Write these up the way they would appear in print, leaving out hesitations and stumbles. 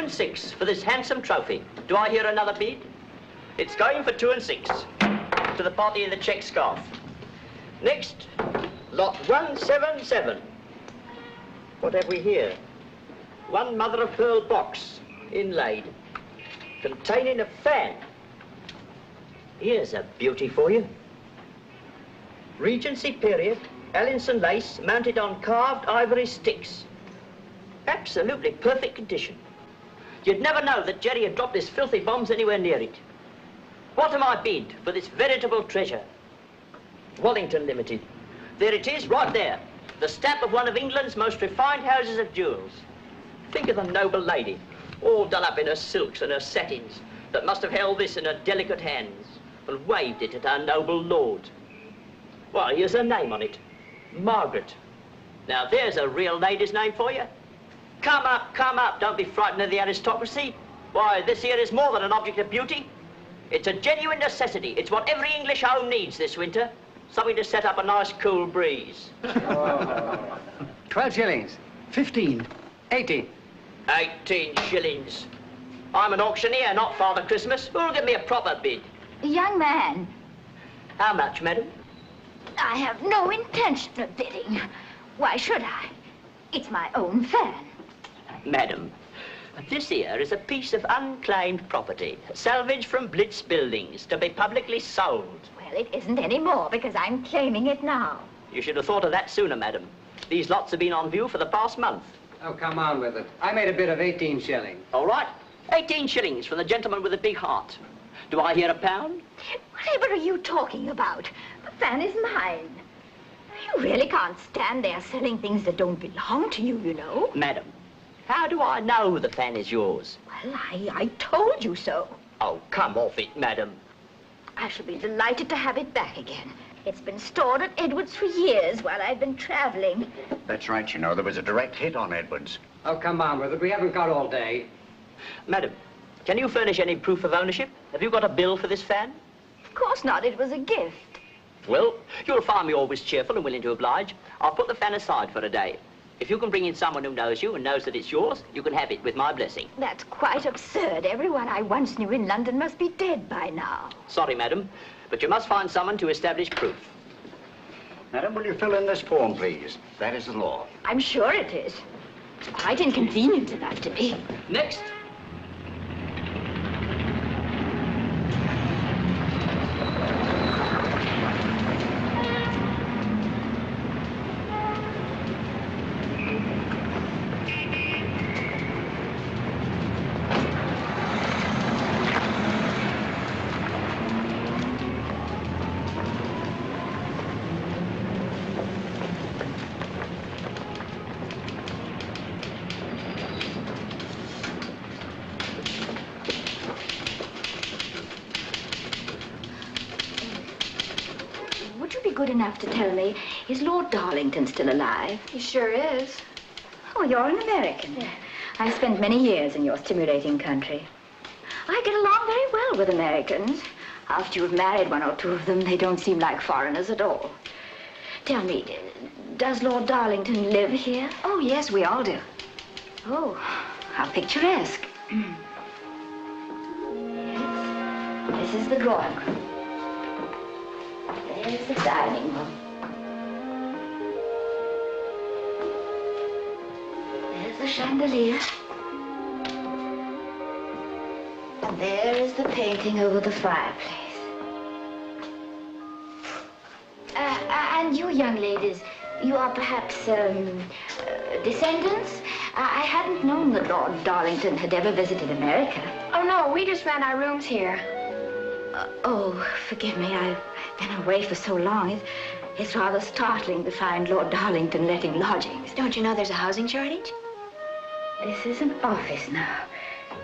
and 6 for this handsome trophy. Do I hear another bid? It's going for 2 and 6 to the party in the check scarf. Next, lot 177. What have we here? One mother-of-pearl box, inlaid, containing a fan. Here's a beauty for you. Regency period, Allinson lace mounted on carved ivory sticks. Absolutely perfect condition. You'd never know that Jerry had dropped his filthy bombs anywhere near it. What am I bid for this veritable treasure? Wallington Limited. There it is, right there. The stamp of one of England's most refined houses of jewels. Think of the noble lady, all done up in her silks and her satins, that must have held this in her delicate hands and waved it at our noble lord. Well, here's her name on it, Margaret. Now, there's a real lady's name for you. Come up, don't be frightened of the aristocracy. Why, this here is more than an object of beauty. It's a genuine necessity. It's what every English home needs this winter. Something to set up a nice cool breeze. 12 shillings, 15, 18. 18 shillings. I'm an auctioneer, not Father Christmas. Who'll give me a proper bid? Young man. How much, madam? I have no intention of bidding. Why should I? It's my own fan. Madam, this here is a piece of unclaimed property, salvaged from Blitz buildings, to be publicly sold. Well, it isn't anymore because I'm claiming it now. You should have thought of that sooner, madam. These lots have been on view for the past month. Oh, come on with it. I made a bid of 18 shillings. All right. 18 shillings from the gentleman with the big heart. Do I hear a pound? Whatever are you talking about? The fan is mine. You really can't stand there selling things that don't belong to you, you know. Madam, how do I know the fan is yours? Well, I told you so. Oh, come off it, madam. I shall be delighted to have it back again. It's been stored at Edwards for years while I've been traveling. That's right, you know. There was a direct hit on Edwards. Oh, come on with it. We haven't got all day. Madam, can you furnish any proof of ownership? Have you got a bill for this fan? Of course not. It was a gift. Well, you'll find me always cheerful and willing to oblige. I'll put the fan aside for a day. If you can bring in someone who knows you and knows that it's yours, you can have it with my blessing. That's quite absurd. Everyone I once knew in London must be dead by now. Sorry, madam, but you must find someone to establish proof. Madam, will you fill in this form, please? That is the law. I'm sure it is. It's quite inconvenient enough to me. Next. Good enough to tell me, is Lord Darlington still alive? He sure is. Oh, you're an American. Yeah. I've spent many years in your stimulating country. I get along very well with Americans. After you've married one or two of them, they don't seem like foreigners at all. Tell me, does Lord Darlington live here? Oh, yes, we all do. Oh, how picturesque. Yes, this is the drawing room. There's the dining room. There's the chandelier. And there is the painting over the fireplace. And you young ladies, you are perhaps, descendants? I hadn't known that Lord Darlington had ever visited America. Oh, no, we just ran our rooms here. Oh, forgive me, I've been away for so long. It's rather startling to find Lord Darlington letting lodgings. Don't you know there's a housing shortage? This is an office now.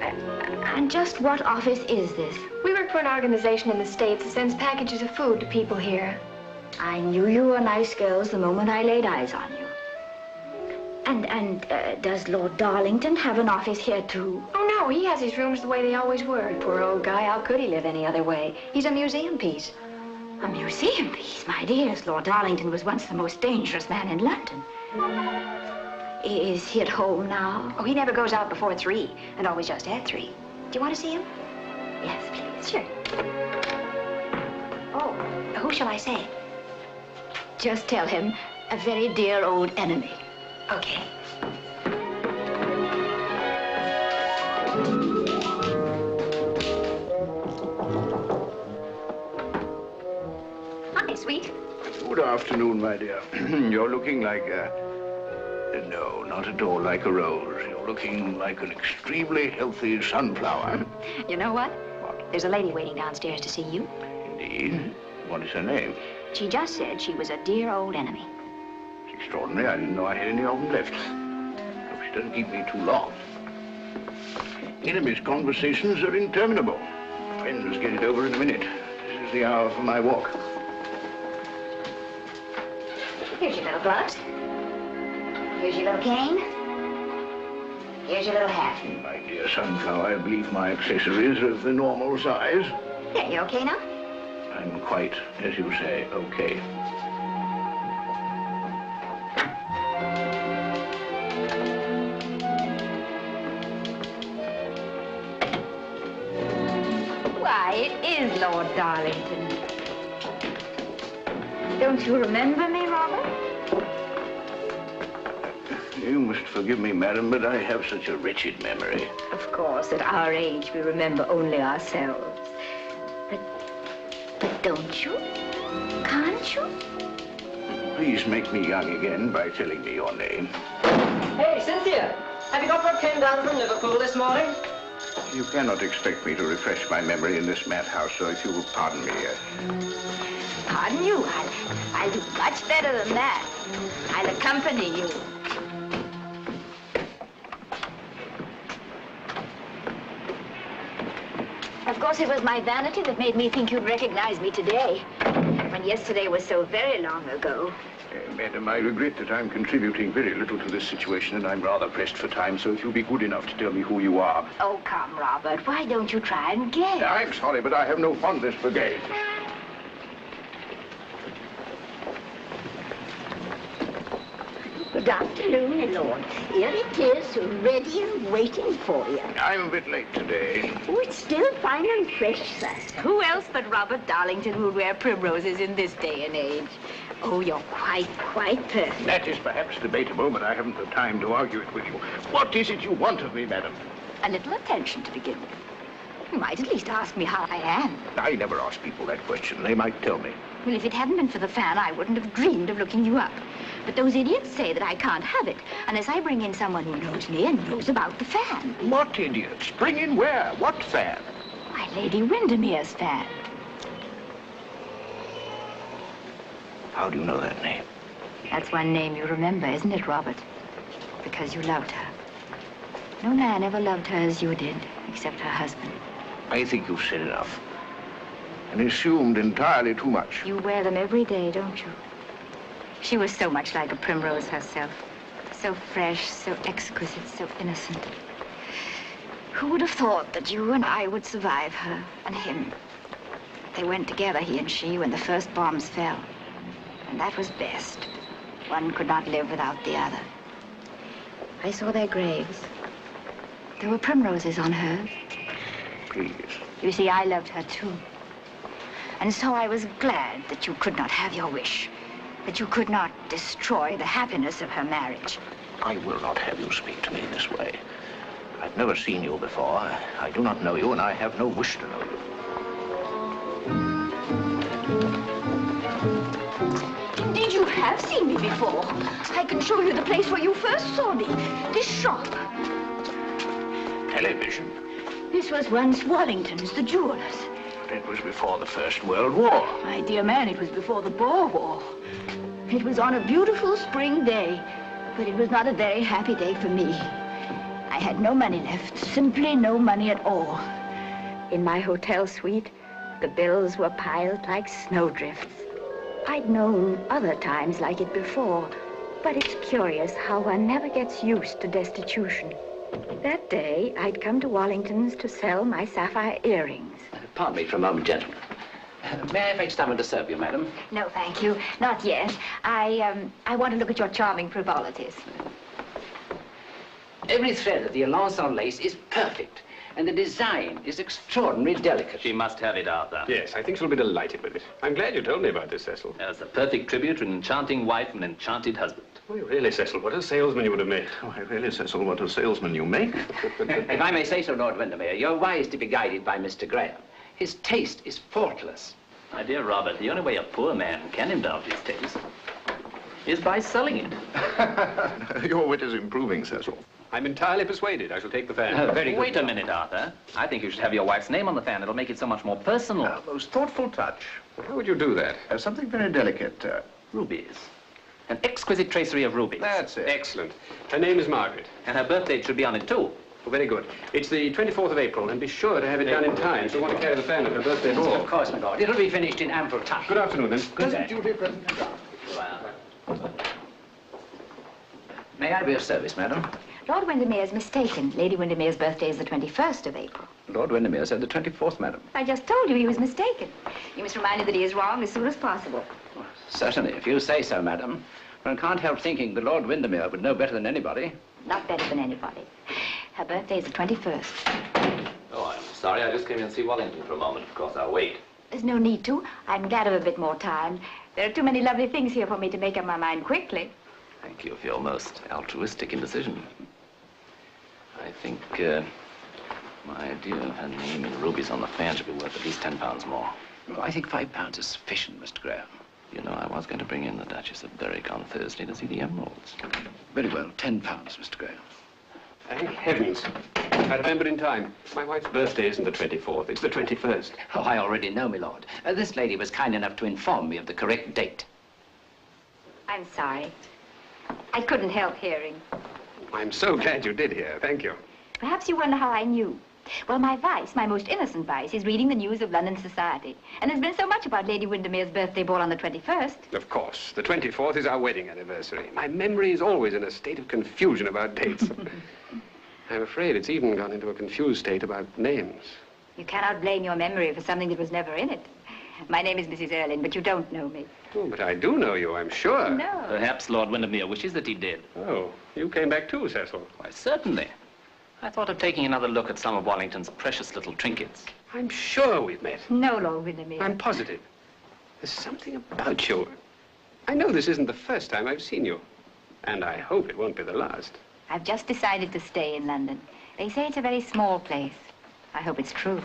And just what office is this? We work for an organization in the States that sends packages of food to people here. I knew you were nice girls the moment I laid eyes on you. And does Lord Darlington have an office here, too? Oh, no, he has his rooms the way they always were. Poor old guy, how could he live any other way? He's a museum piece. A museum piece? My dears, Lord Darlington was once the most dangerous man in London. Is he at home now? Oh, he never goes out before 3, and always just at 3. Do you want to see him? Yes, please. Sure. Oh, who shall I say? Just tell him a very dear old enemy. Okay. Hi, sweet. Good afternoon, my dear. You're looking like a... No, not at all like a rose. You're looking like an extremely healthy sunflower. You know what? What? There's a lady waiting downstairs to see you. Indeed. What is her name? She just said she was a dear old enemy. It's extraordinary. I didn't know I had any of them left. Hope she doesn't keep me too long. Enemies' conversations are interminable. Friends get it over in a minute. This is the hour for my walk. Here's your little gloves. Here's your little cane. Here's your little hat. My dear sunflower, I believe my accessories are of the normal size. Yeah, you okay now? I'm quite, as you say, okay. Why, it is Lord Darlington. Don't you remember me, Robert? You must forgive me, madam, but I have such a wretched memory. Of course, at our age, we remember only ourselves. But don't you? Can't you? Please make me young again by telling me your name. Hey, Cynthia, have you got what came down from Liverpool this morning? You cannot expect me to refresh my memory in this madhouse, so if you will pardon me. Pardon you? I'll do much better than that. I'll accompany you. Of course, it was my vanity that made me think you'd recognize me today, when yesterday was so very long ago. Madam, I regret that I'm contributing very little to this situation, and I'm rather pressed for time, so if you'll be good enough to tell me who you are. Oh, come, Robert. Why don't you try and guess? I'm sorry, but I have no fondness for games. Good afternoon, my lord. Here it is, ready and waiting for you. I'm a bit late today. Oh, it's still fine and fresh, sir. Who else but Robert Darlington would wear primroses in this day and age? Oh, you're quite perfect. That is perhaps debatable, but I haven't the time to argue it with you. What is it you want of me, madam? A little attention to begin with. You might at least ask me how I am. I never ask people that question. They might tell me. Well, if it hadn't been for the fan, I wouldn't have dreamed of looking you up. But those idiots say that I can't have it unless I bring in someone who knows me and knows about the fan. What idiots? Bring in where? What fan? Why, Lady Windermere's fan. How do you know that name? That's one name you remember, isn't it, Robert? Because you loved her. No man ever loved her as you did, except her husband. I think you've said enough. And assumed entirely too much. You wear them every day, don't you? She was so much like a primrose herself. So fresh, so exquisite, so innocent. Who would have thought that you and I would survive her and him? They went together, he and she, when the first bombs fell. And that was best. One could not live without the other. I saw their graves. There were primroses on hers. Please. You see, I loved her too. And so I was glad that you could not have your wish, that you could not destroy the happiness of her marriage. I will not have you speak to me this way. I've never seen you before. I do not know you, and I have no wish to know you. Indeed, you have seen me before. I can show you the place where you first saw me. This shop. Television. This was once Wallington's, the jewelers. It was before the First World War. My dear man, it was before the Boer War. It was on a beautiful spring day, but it was not a very happy day for me. I had no money left, simply no money at all. In my hotel suite, the bills were piled like snowdrifts. I'd known other times like it before, but it's curious how one never gets used to destitution. That day, I'd come to Wallington's to sell my sapphire earrings. Pardon me for a moment, gentlemen. May I fetch someone to serve you, madam? No, thank you. Not yet. I want to look at your charming frivolities. Every thread of the Alençon lace is perfect, and the design is extraordinarily delicate. She must have it, Arthur. Yes, I think she'll be delighted with it. I'm glad you told me about this, Cecil. As the perfect tribute to an enchanting wife and an enchanted husband. Oh, really, Cecil, what a salesman you would have made. Why, really, Cecil, what a salesman you make. If I may say so, Lord Windermere, you're wise to be guided by Mr. Graham. His taste is faultless. My dear Robert, the only way a poor man can indulge his taste is by selling it. Your wit is improving, Cecil. I'm entirely persuaded. I shall take the fan. Very good. Wait a minute, Arthur. I think you should have your wife's name on the fan. It'll make it so much more personal. Most thoughtful touch. How would you do that? Something very delicate. Rubies. An exquisite tracery of rubies. That's it. Excellent. Her name is Margaret. And her birth date should be on it, too. Oh, very good. It's the 24th of April, and be sure to have it done in time. She'll want to carry the fan at her birthday ball. Of course, my lord. It'll be finished in ample time. Good afternoon, then. Good day. May I be of service, madam? Lord Windermere's mistaken. Lady Windermere's birthday is the 21st of April. Lord Windermere said the 24th, madam. I just told you he was mistaken. You must remind him that he is wrong as soon as possible. Certainly, if you say so, madam. One can't help thinking that Lord Windermere would know better than anybody. Not better than anybody. Her birthday is the 21st. Oh, I'm sorry. I just came in to see Wellington for a moment. Of course, I'll wait. There's no need to. I'm glad of a bit more time. There are too many lovely things here for me to make up my mind quickly. Thank you for your most altruistic indecision. I think my idea of her name in rubies on the fan should be worth at least £10 more. Well, I think £5 is sufficient, Mr. Graham. You know, I was going to bring in the Duchess of Berwick on Thursday to see the emeralds. Very well, £10, Mr. Graham. Thank heavens. I remember in time. My wife's birthday isn't the 24th, it's the 21st. Oh, I already know, my lord. This lady was kind enough to inform me of the correct date. I'm sorry. I couldn't help hearing. I'm so glad you did hear. Thank you. Perhaps you wonder how I knew. Well, my vice, my most innocent vice, is reading the news of London society. And there's been so much about Lady Windermere's birthday ball on the 21st. Of course. The 24th is our wedding anniversary. My memory is always in a state of confusion about dates. I'm afraid it's even gone into a confused state about names. You cannot blame your memory for something that was never in it. My name is Mrs. Erlyn, but you don't know me. Oh, but I do know you, I'm sure. No. Perhaps Lord Windermere wishes that he did. Oh, you came back too, Cecil. Why, certainly. I thought of taking another look at some of Wallington's precious little trinkets. I'm sure we've met. No, Lord Windermere. I'm positive. There's something about you. I know this isn't the first time I've seen you. And I hope it won't be the last. I've just decided to stay in London. They say it's a very small place. I hope it's true.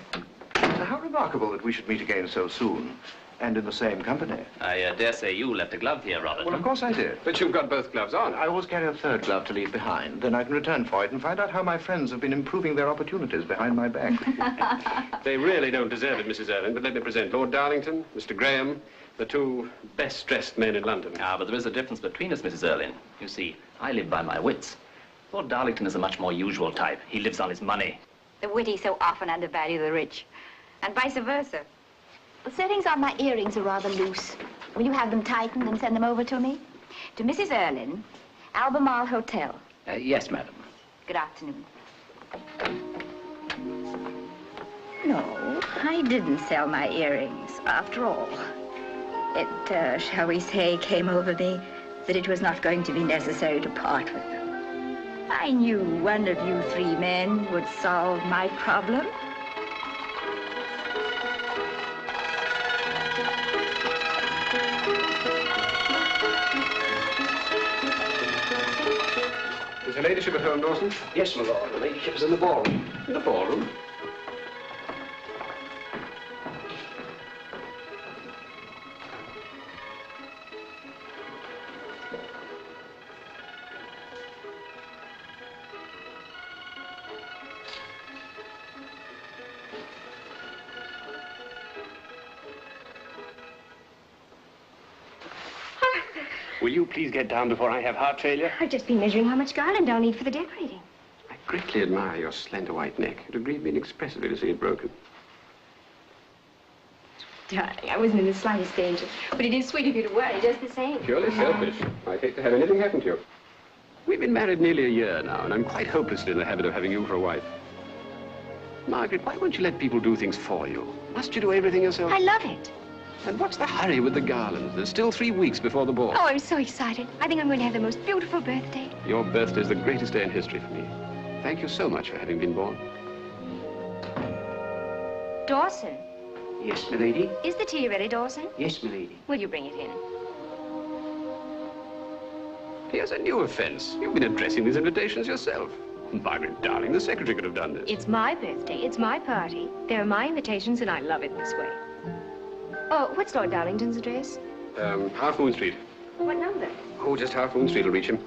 How remarkable that we should meet again so soon, and in the same company. I dare say you left a glove here, Robert. Well, of course I did. But you've got both gloves on. I always carry a third glove to leave behind. Then I can return for it and find out how my friends have been improving their opportunities behind my back. They really don't deserve it, Mrs. Erlyn, but let me present Lord Darlington, Mr. Graham, the two best-dressed men in London. Ah, but there is a difference between us, Mrs. Erlyn. You see, I live by my wits. Lord Darlington is a much more usual type. He lives on his money. The witty so often undervalue the rich, and vice versa. The settings on my earrings are rather loose. Will you have them tightened and send them over to me? To Mrs. Erlyn, Albemarle Hotel. Yes, madam. Good afternoon. No, I didn't sell my earrings, after all. It, shall we say, came over me that it was not going to be necessary to part with them. I knew one of you three men would solve my problem. Is her ladyship at home, Dawson? Yes, my lord. The ladyship is in the ballroom. In the ballroom? Will you please get down before I have heart failure? I've just been measuring how much garland I'll need for the decorating. I greatly admire your slender white neck. It would grieve me inexpressibly to see it broken. Darling, I wasn't in the slightest danger. But it is sweet of you to worry just the same. Purely selfish. I'd hate to have anything happen to you. We've been married nearly a year now, and I'm quite hopelessly in the habit of having you for a wife. Margaret, why won't you let people do things for you? Must you do everything yourself? I love it. And what's the hurry with the garlands? There's still 3 weeks before the ball. Oh, I'm so excited. I think I'm going to have the most beautiful birthday. Your birthday's the greatest day in history for me. Thank you so much for having been born. Dawson, Yes, milady? is the tea ready, Dawson? Yes, milady. Will you bring it in? Here's a new offense. You've been addressing these invitations yourself. Margaret, darling, the secretary could have done this. It's my birthday. It's my party. They're my invitations, and I love it this way. Oh, what's Lord Darlington's address? Half Moon Street. What number? Oh, just Half Moon Street will reach him.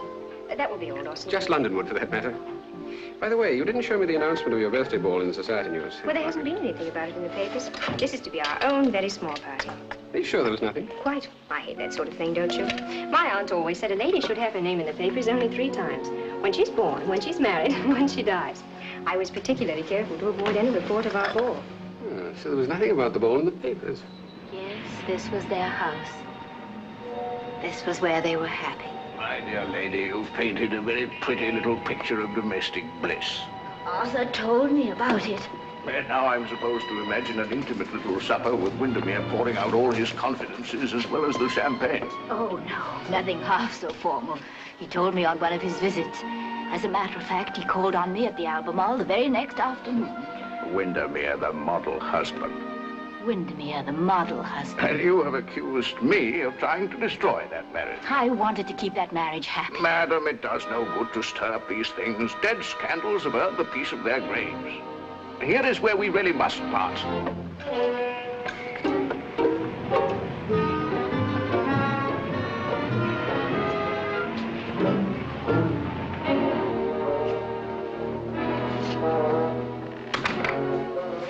That will be all, Dawson. Just Londonwood, for that matter. By the way, you didn't show me the announcement of your birthday ball in the Society News. Well, there hasn't been anything about it in the papers. This is to be our own very small party. Are you sure there was nothing? Quite. I hate that sort of thing, don't you? My aunt always said a lady should have her name in the papers only 3 times. When she's born, when she's married, and when she dies. I was particularly careful to avoid any report of our ball. So there was nothing about the ball in the papers. Yes, this was their house. This was where they were happy. My dear lady, you've painted a very pretty little picture of domestic bliss. Arthur told me about it. And now I'm supposed to imagine an intimate little supper with Windermere pouring out all his confidences as well as the champagne. Oh, no, nothing half so formal. He told me on one of his visits. As a matter of fact, he called on me at the Albemarle the very next afternoon. Windermere, the model husband. Windermere, the model husband. And you have accused me of trying to destroy that marriage. I wanted to keep that marriage happy. Madam, it does no good to stir up these things. Dead scandals have earned the peace of their graves. Here is where we really must part.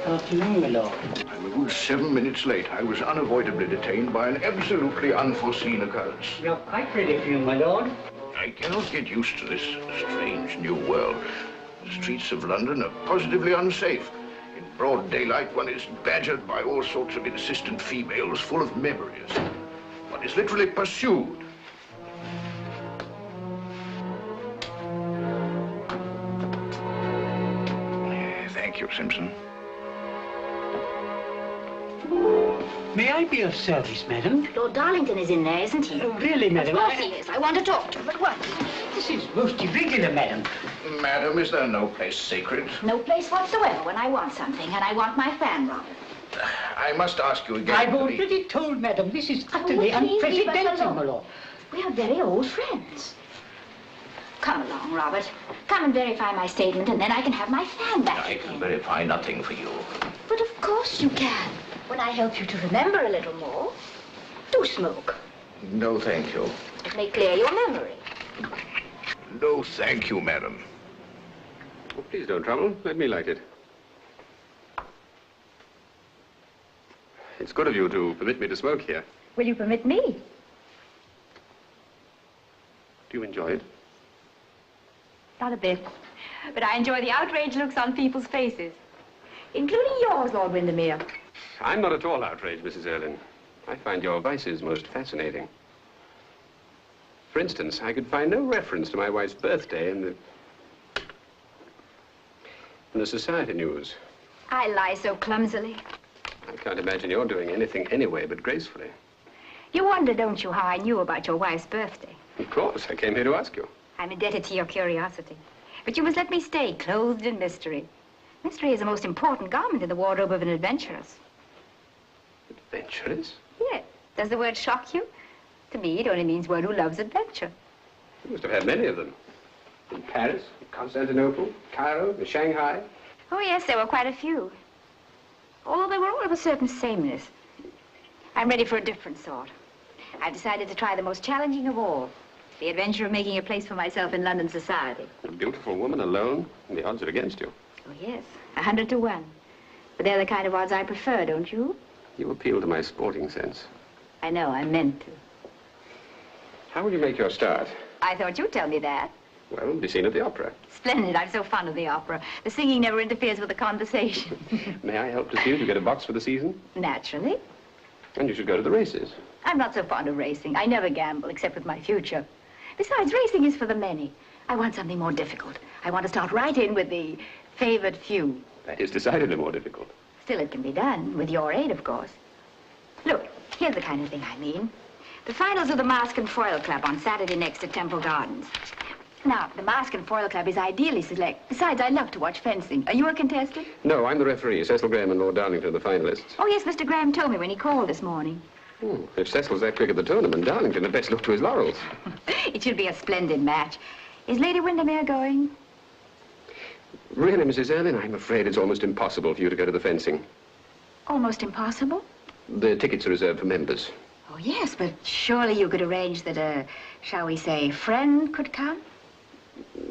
Afternoon, my lord. I'm a good 7 minutes late. I was unavoidably detained by an absolutely unforeseen occurrence. You're quite ready for you, my lord. I cannot get used to this strange new world. The streets of London are positively unsafe. In broad daylight, one is badgered by all sorts of insistent females full of memories. One is literally pursued. Thank you, Simpson. May I be of service, madam? Lord Darlington is in there, isn't he? Oh, really, madam? Of course he is. I want to talk to him, but what? This is most irregular, madam. Madam, is there no place sacred? No place whatsoever when I want something, and I want my fan, Robert. I must ask you again. I've already told madam this is utterly unprecedented, my lord. We are very old friends. Come along, Robert. Come and verify my statement, and then I can have my fan back. I can verify nothing for you. But of course you can. When I help you to remember a little more, do smoke. No, thank you. It may clear your memory. No, thank you, madam. Oh, please don't trouble. Let me light it. It's good of you to permit me to smoke here. Will you permit me? Do you enjoy it? Not a bit. But I enjoy the outraged looks on people's faces. Including yours, Lord Windermere. I'm not at all outraged, Mrs. Erlyn. I find your vices most fascinating. For instance, I could find no reference to my wife's birthday in the Society News. I lie so clumsily. I can't imagine you're doing anything anyway but gracefully. You wonder, don't you, how I knew about your wife's birthday? Of course, I came here to ask you. I'm indebted to your curiosity. But you must let me stay clothed in mystery. Mystery is the most important garment in the wardrobe of an adventuress. Adventuress? Yes. Does the word shock you? To me, it only means one who loves adventure. You must have had many of them. In Paris, Constantinople, Cairo, Shanghai. Oh, yes, there were quite a few. Although they were all of a certain sameness. I'm ready for a different sort. I've decided to try the most challenging of all. The adventure of making a place for myself in London society. A beautiful woman alone, and the odds are against you. Oh, yes. 100 to 1. But they're the kind of odds I prefer, don't you? You appeal to my sporting sense. I know, I meant to. How will you make your start? I thought you'd tell me that. Well, be seen at the opera. Splendid. I'm so fond of the opera. The singing never interferes with the conversation. May I help to see if you get a box for the season? Naturally. And you should go to the races. I'm not so fond of racing. I never gamble, except with my future. Besides, racing is for the many. I want something more difficult. I want to start right in with the favored few. That is decidedly more difficult. Still, it can be done, with your aid, of course. Look, here's the kind of thing I mean. The finals of the Mask and Foil Club on Saturday next at Temple Gardens. Now, the Mask and Foil Club is ideally select. Besides, I love to watch fencing. Are you a contestant? No, I'm the referee. Cecil Graham and Lord Darlington are the finalists. Oh, yes, Mr. Graham told me when he called this morning. If Cecil's that quick at the tournament, Darlington had best look to his laurels. It should be a splendid match. Is Lady Windermere going? Really, Mrs. Erlyn, I'm afraid it's almost impossible for you to go to the fencing. Almost impossible? The tickets are reserved for members. Oh, yes, but surely you could arrange that a, shall we say, friend could come?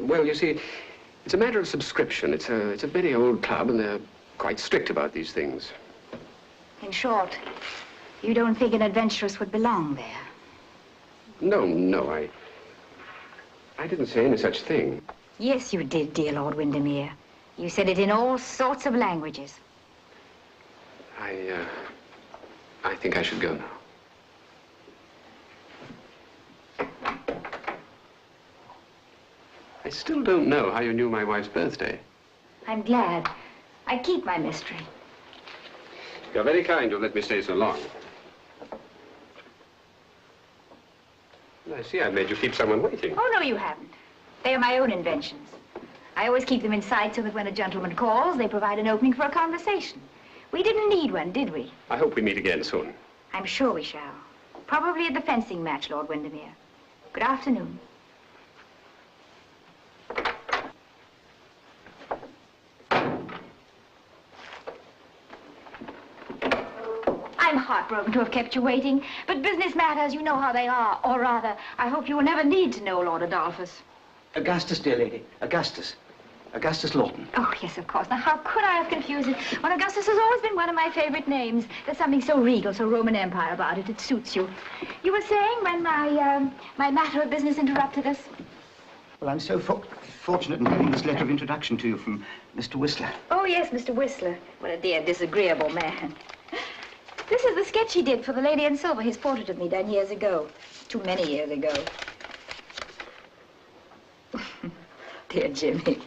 Well, you see, it's a matter of subscription. It's a very old club, and they're quite strict about these things. In short, you don't think an adventuress would belong there? No, I didn't say any such thing. Yes, you did, dear Lord Windermere. You said it in all sorts of languages. I think I should go now. I still don't know how you knew my wife's birthday. I'm glad. I keep my mystery. You're very kind to let me stay so long. I see I've made you keep someone waiting. Oh, no, you haven't. They are my own inventions. I always keep them in sight so that when a gentleman calls, they provide an opening for a conversation. We didn't need one, did we? I hope we meet again soon. I'm sure we shall. Probably at the fencing match, Lord Windermere. Good afternoon. I'm heartbroken to have kept you waiting, but business matters, you know how they are. Or rather, I hope you will never need to know, Lord Adolphus. Augustus, dear lady. Augustus. Augustus Lawton. Oh, yes, of course. Now, how could I have confused it? Well, Augustus has always been one of my favorite names. There's something so regal, so Roman Empire about it. It suits you. You were saying when my matter of business interrupted us? Well, I'm so fortunate in having this letter of introduction to you from Mr. Whistler. Oh, yes, Mr. Whistler. What a dear, disagreeable man. This is the sketch he did for the Lady in Silver, his portrait of me done years ago. Too many years ago. Dear Jimmy.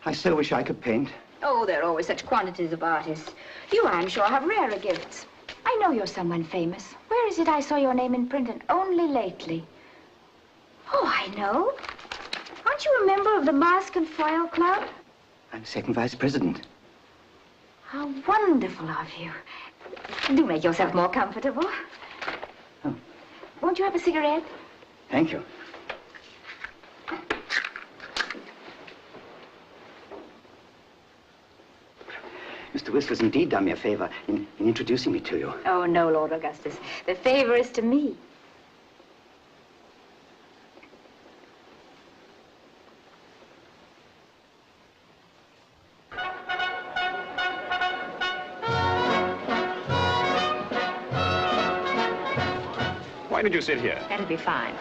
I so wish I could paint. Oh, there are always such quantities of artists. You, I'm sure, have rarer gifts. I know you're someone famous. Where is it I saw your name in print and only lately? Oh, I know. Aren't you a member of the Mask and Foil Club? I'm second vice president. How wonderful of you. Do make yourself more comfortable. Oh. Won't you have a cigarette? Thank you. Mr. Whistler's indeed done me a favor in introducing me to you. Oh, no, Lord Augustus. The favor is to me. Why did you sit here? That'll be fine.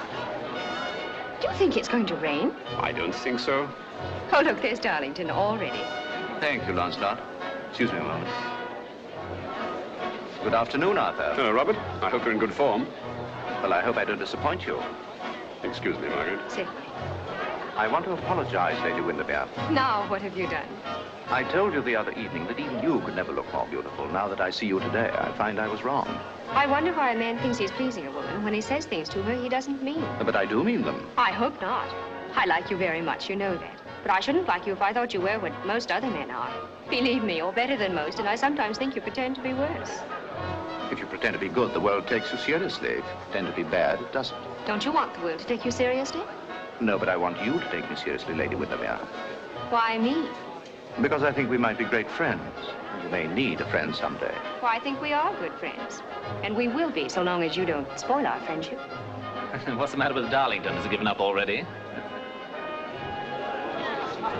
Do you think it's going to rain? I don't think so. Oh, look, there's Darlington already. Thank you, Lancelot. Excuse me a moment. Good afternoon, Arthur. Hello, Robert. I hope you're in good form. Well, I hope I don't disappoint you. Excuse me, Margaret. Certainly. I want to apologize, Lady Windermere. Now, what have you done? I told you the other evening that even you could never look more beautiful. Now that I see you today, I find I was wrong. I wonder why a man thinks he's pleasing a woman when he says things to her he doesn't mean. But I do mean them. I hope not. I like you very much, you know that. But I shouldn't like you if I thought you were what most other men are. Believe me, you're better than most, and I sometimes think you pretend to be worse. If you pretend to be good, the world takes you seriously. If you pretend to be bad, it doesn't. Don't you want the world to take you seriously? No, but I want you to take me seriously, Lady Windermere. Why me? Because I think we might be great friends. You may need a friend someday. Well, I think we are good friends. And we will be, so long as you don't spoil our friendship. What's the matter with Darlington? Has he given up already?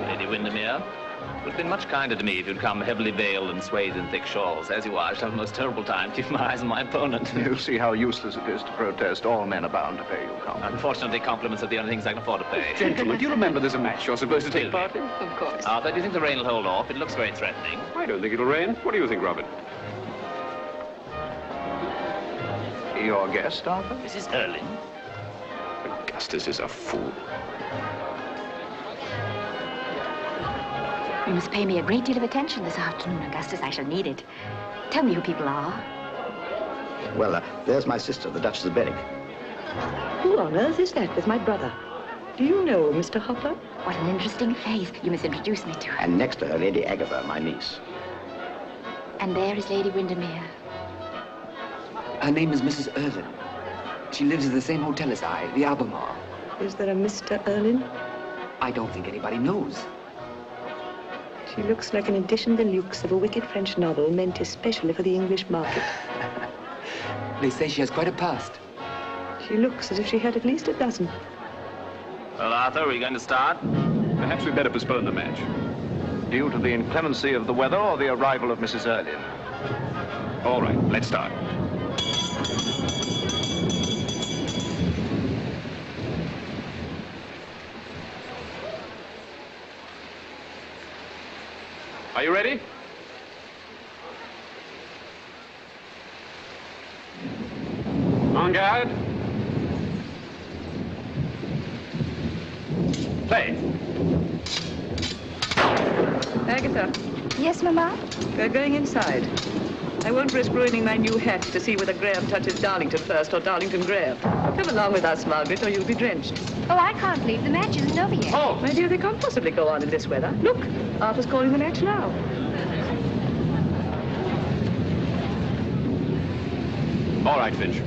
Lady Windermere, it would have been much kinder to me if you'd come heavily veiled and swathed in thick shawls. As you are, I shall have the most terrible time keeping my eyes on my opponent. You'll see how useless it is to protest. All men are bound to pay you compliment. Unfortunately, compliments are the only things I can afford to pay. Gentlemen, do you remember there's a match you're supposed to take part in? Of course. Arthur, do you think the rain will hold off? It looks very threatening. I don't think it'll rain. What do you think, Robert? Your guest, Arthur? Mrs. Erlyn? Augustus is a fool. You must pay me a great deal of attention this afternoon, Augustus. I shall need it. Tell me who people are. Well, there's my sister, the Duchess of Berwick. Who on earth is that with my brother? Do you know Mr. Hopper? What an interesting face. You must introduce me to her. And next to her, Lady Agatha, my niece. And there is Lady Windermere. Her name is Mrs. Erlin. She lives in the same hotel as I, the Albemarle. Is there a Mr. Erlin? I don't think anybody knows. She looks like an edition deluxe of a wicked French novel meant especially for the English market. They say she has quite a past. She looks as if she had at least a dozen. Well, Arthur, are we going to start? Perhaps we'd better postpone the match. Due to the inclemency of the weather or the arrival of Mrs. Erlin. All right, let's start. Are you ready? En garde. Play. Agatha. Yes, Mama? We're going inside. I won't risk ruining my new hat to see whether Graham touches Darlington first or Darlington Graham. Come along with us, Margaret, or you'll be drenched. Oh, I can't leave. The match isn't over yet. Oh, my dear, they can't possibly go on in this weather. Look, Arthur's calling the match now. All right, Finch.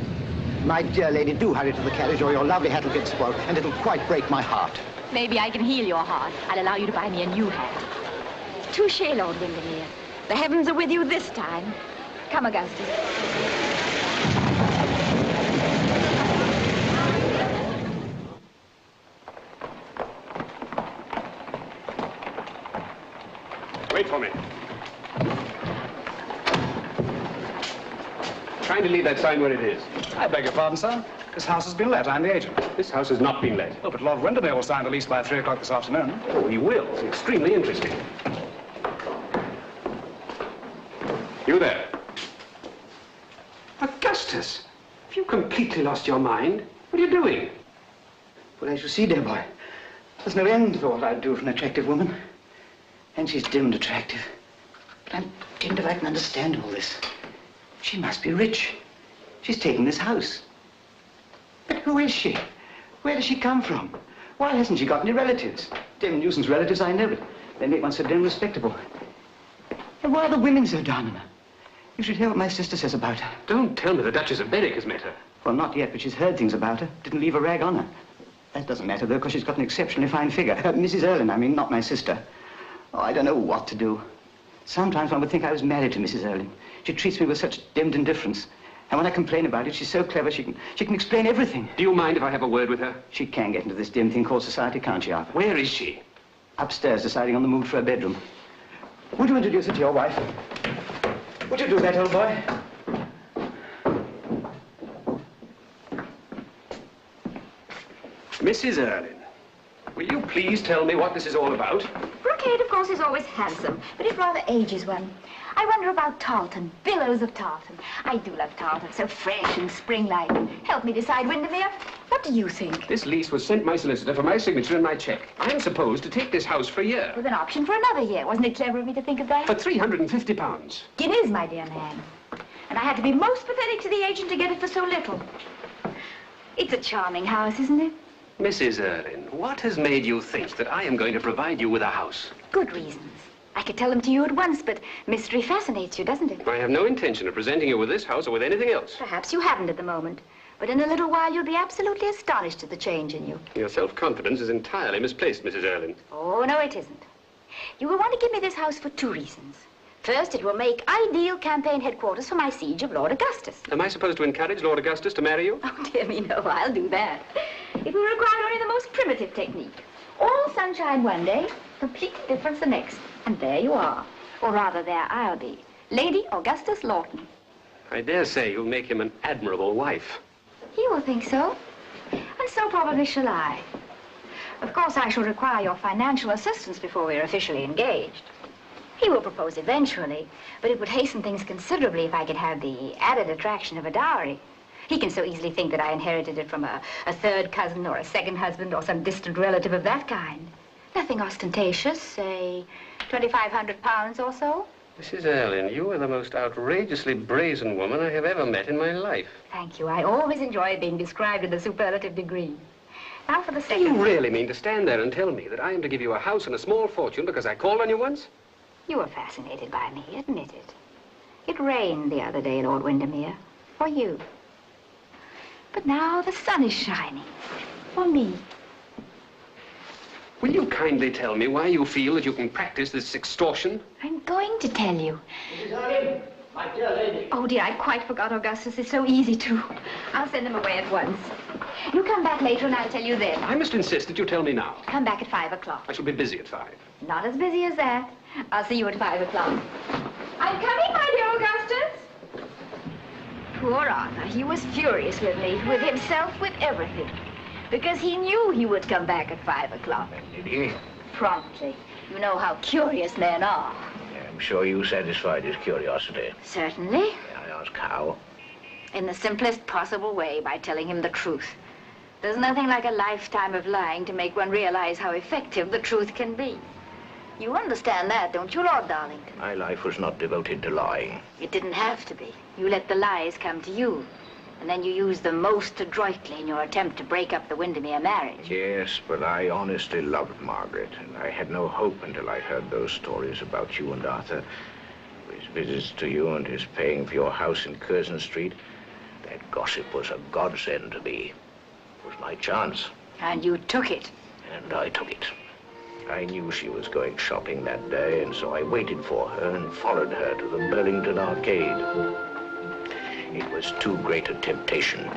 My dear lady, do hurry to the carriage or your lovely hat will get spoiled, and it'll quite break my heart. Maybe I can heal your heart. I'll allow you to buy me a new hat. Touche, Lord Windermere. The heavens are with you this time. Come, Augustus. Wait for me. Trying to leave that sign where it is. I beg your pardon, sir. This house has been let. I'm the agent. This house has not been let. Oh, but Lord Windermere will sign the lease by 3 o'clock this afternoon. Oh, he will. It's extremely interesting. You there. Augustus, have you completely lost your mind? What are you doing? Well, as you see, dear boy, there's no end to what I'd do for an attractive woman. And she's dimmed attractive. But I'm dimmed if I can understand all this. She must be rich. She's taken this house. But who is she? Where does she come from? Why hasn't she got any relatives? Dim nuisance relatives, I know, but they make one so damn respectable. And why are the women so down on her? You should hear what my sister says about her. Don't tell me the Duchess of Berwick has met her. Well, not yet, but she's heard things about her. Didn't leave a rag on her. That doesn't matter, though, because she's got an exceptionally fine figure. Mrs. Erlin, I mean, not my sister. Oh, I don't know what to do. Sometimes one would think I was married to Mrs. Erlin. She treats me with such dimmed indifference. And when I complain about it, she's so clever, she can explain everything. Do you mind if I have a word with her? She can get into this dim thing called society, can't she, Arthur? Where is she? Upstairs, deciding on the move for her bedroom. Would you introduce her to your wife? Would you do that, old boy? Mrs. Erlin, will you please tell me what this is all about? Brocade, of course, is always handsome, but it rather ages one. I wonder about tartan, billows of tartan. I do love tartan, so fresh and spring-like. Help me decide, Windermere. What do you think? This lease was sent my solicitor for my signature and my check. I am supposed to take this house for a year. With an option for another year. Wasn't it clever of me to think of that? For £350. Guineas, my dear man. And I had to be most pathetic to the agent to get it for so little. It's a charming house, isn't it? Mrs. Erlin, what has made you think that I am going to provide you with a house? Good reasons. I could tell them to you at once, but mystery fascinates you, doesn't it? I have no intention of presenting you with this house or with anything else. Perhaps you haven't at the moment. But in a little while, you'll be absolutely astonished at the change in you. Your self-confidence is entirely misplaced, Mrs. Erlin. Oh, no, it isn't. You will want to give me this house for 2 reasons. First, it will make ideal campaign headquarters for my siege of Lord Augustus. Am I supposed to encourage Lord Augustus to marry you? Oh, dear me, no, I'll do that. It will require only the most primitive technique. All sunshine one day, complete difference the next. And there you are. Or rather, there I'll be. Lady Augustus Lawton. I dare say you'll make him an admirable wife. He will think so. And so probably shall I. Of course, I shall require your financial assistance before we're officially engaged. He will propose eventually, but it would hasten things considerably if I could have the added attraction of a dowry. He can so easily think that I inherited it from a third cousin or a second husband or some distant relative of that kind. Nothing ostentatious, say £2,500 or so. Mrs. Erlin, you are the most outrageously brazen woman I have ever met in my life. Thank you. I always enjoy being described in the superlative degree. Now for the second. You really mean to stand there and tell me that I am to give you a house and a small fortune because I called on you once? You were fascinated by me, admit it. It rained the other day, Lord Windermere, for you. But now the sun is shining, for me. Will you kindly tell me why you feel that you can practice this extortion? I'm going to tell you. Mrs. Erlin, my dear lady. Oh, dear, I quite forgot Augustus. It's so easy to. I'll send him away at once. You come back later and I'll tell you then. I must insist that you tell me now. Come back at 5 o'clock. I shall be busy at 5. Not as busy as that. I'll see you at 5 o'clock. I'm coming, my dear Augustus. Poor Arthur. He was furious with me, with himself, with everything. Because he knew he would come back at 5 o'clock. Did he? Promptly. You know how curious men are. I'm sure you satisfied his curiosity. Certainly. May I ask how? In the simplest possible way, by telling him the truth. There's nothing like a lifetime of lying to make one realize how effective the truth can be. You understand that, don't you, Lord Darlington? My life was not devoted to lying. It didn't have to be. You let the lies come to you. And then you used them most adroitly in your attempt to break up the Windermere marriage. Yes, but I honestly loved Margaret, and I had no hope until I heard those stories about you and Arthur. His visits to you and his paying for your house in Curzon Street. That gossip was a godsend to me. It was my chance. And you took it. And I took it. I knew she was going shopping that day, and so I waited for her and followed her to the Burlington Arcade. It was too great a temptation.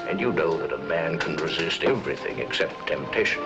And you know that a man can resist everything except temptation.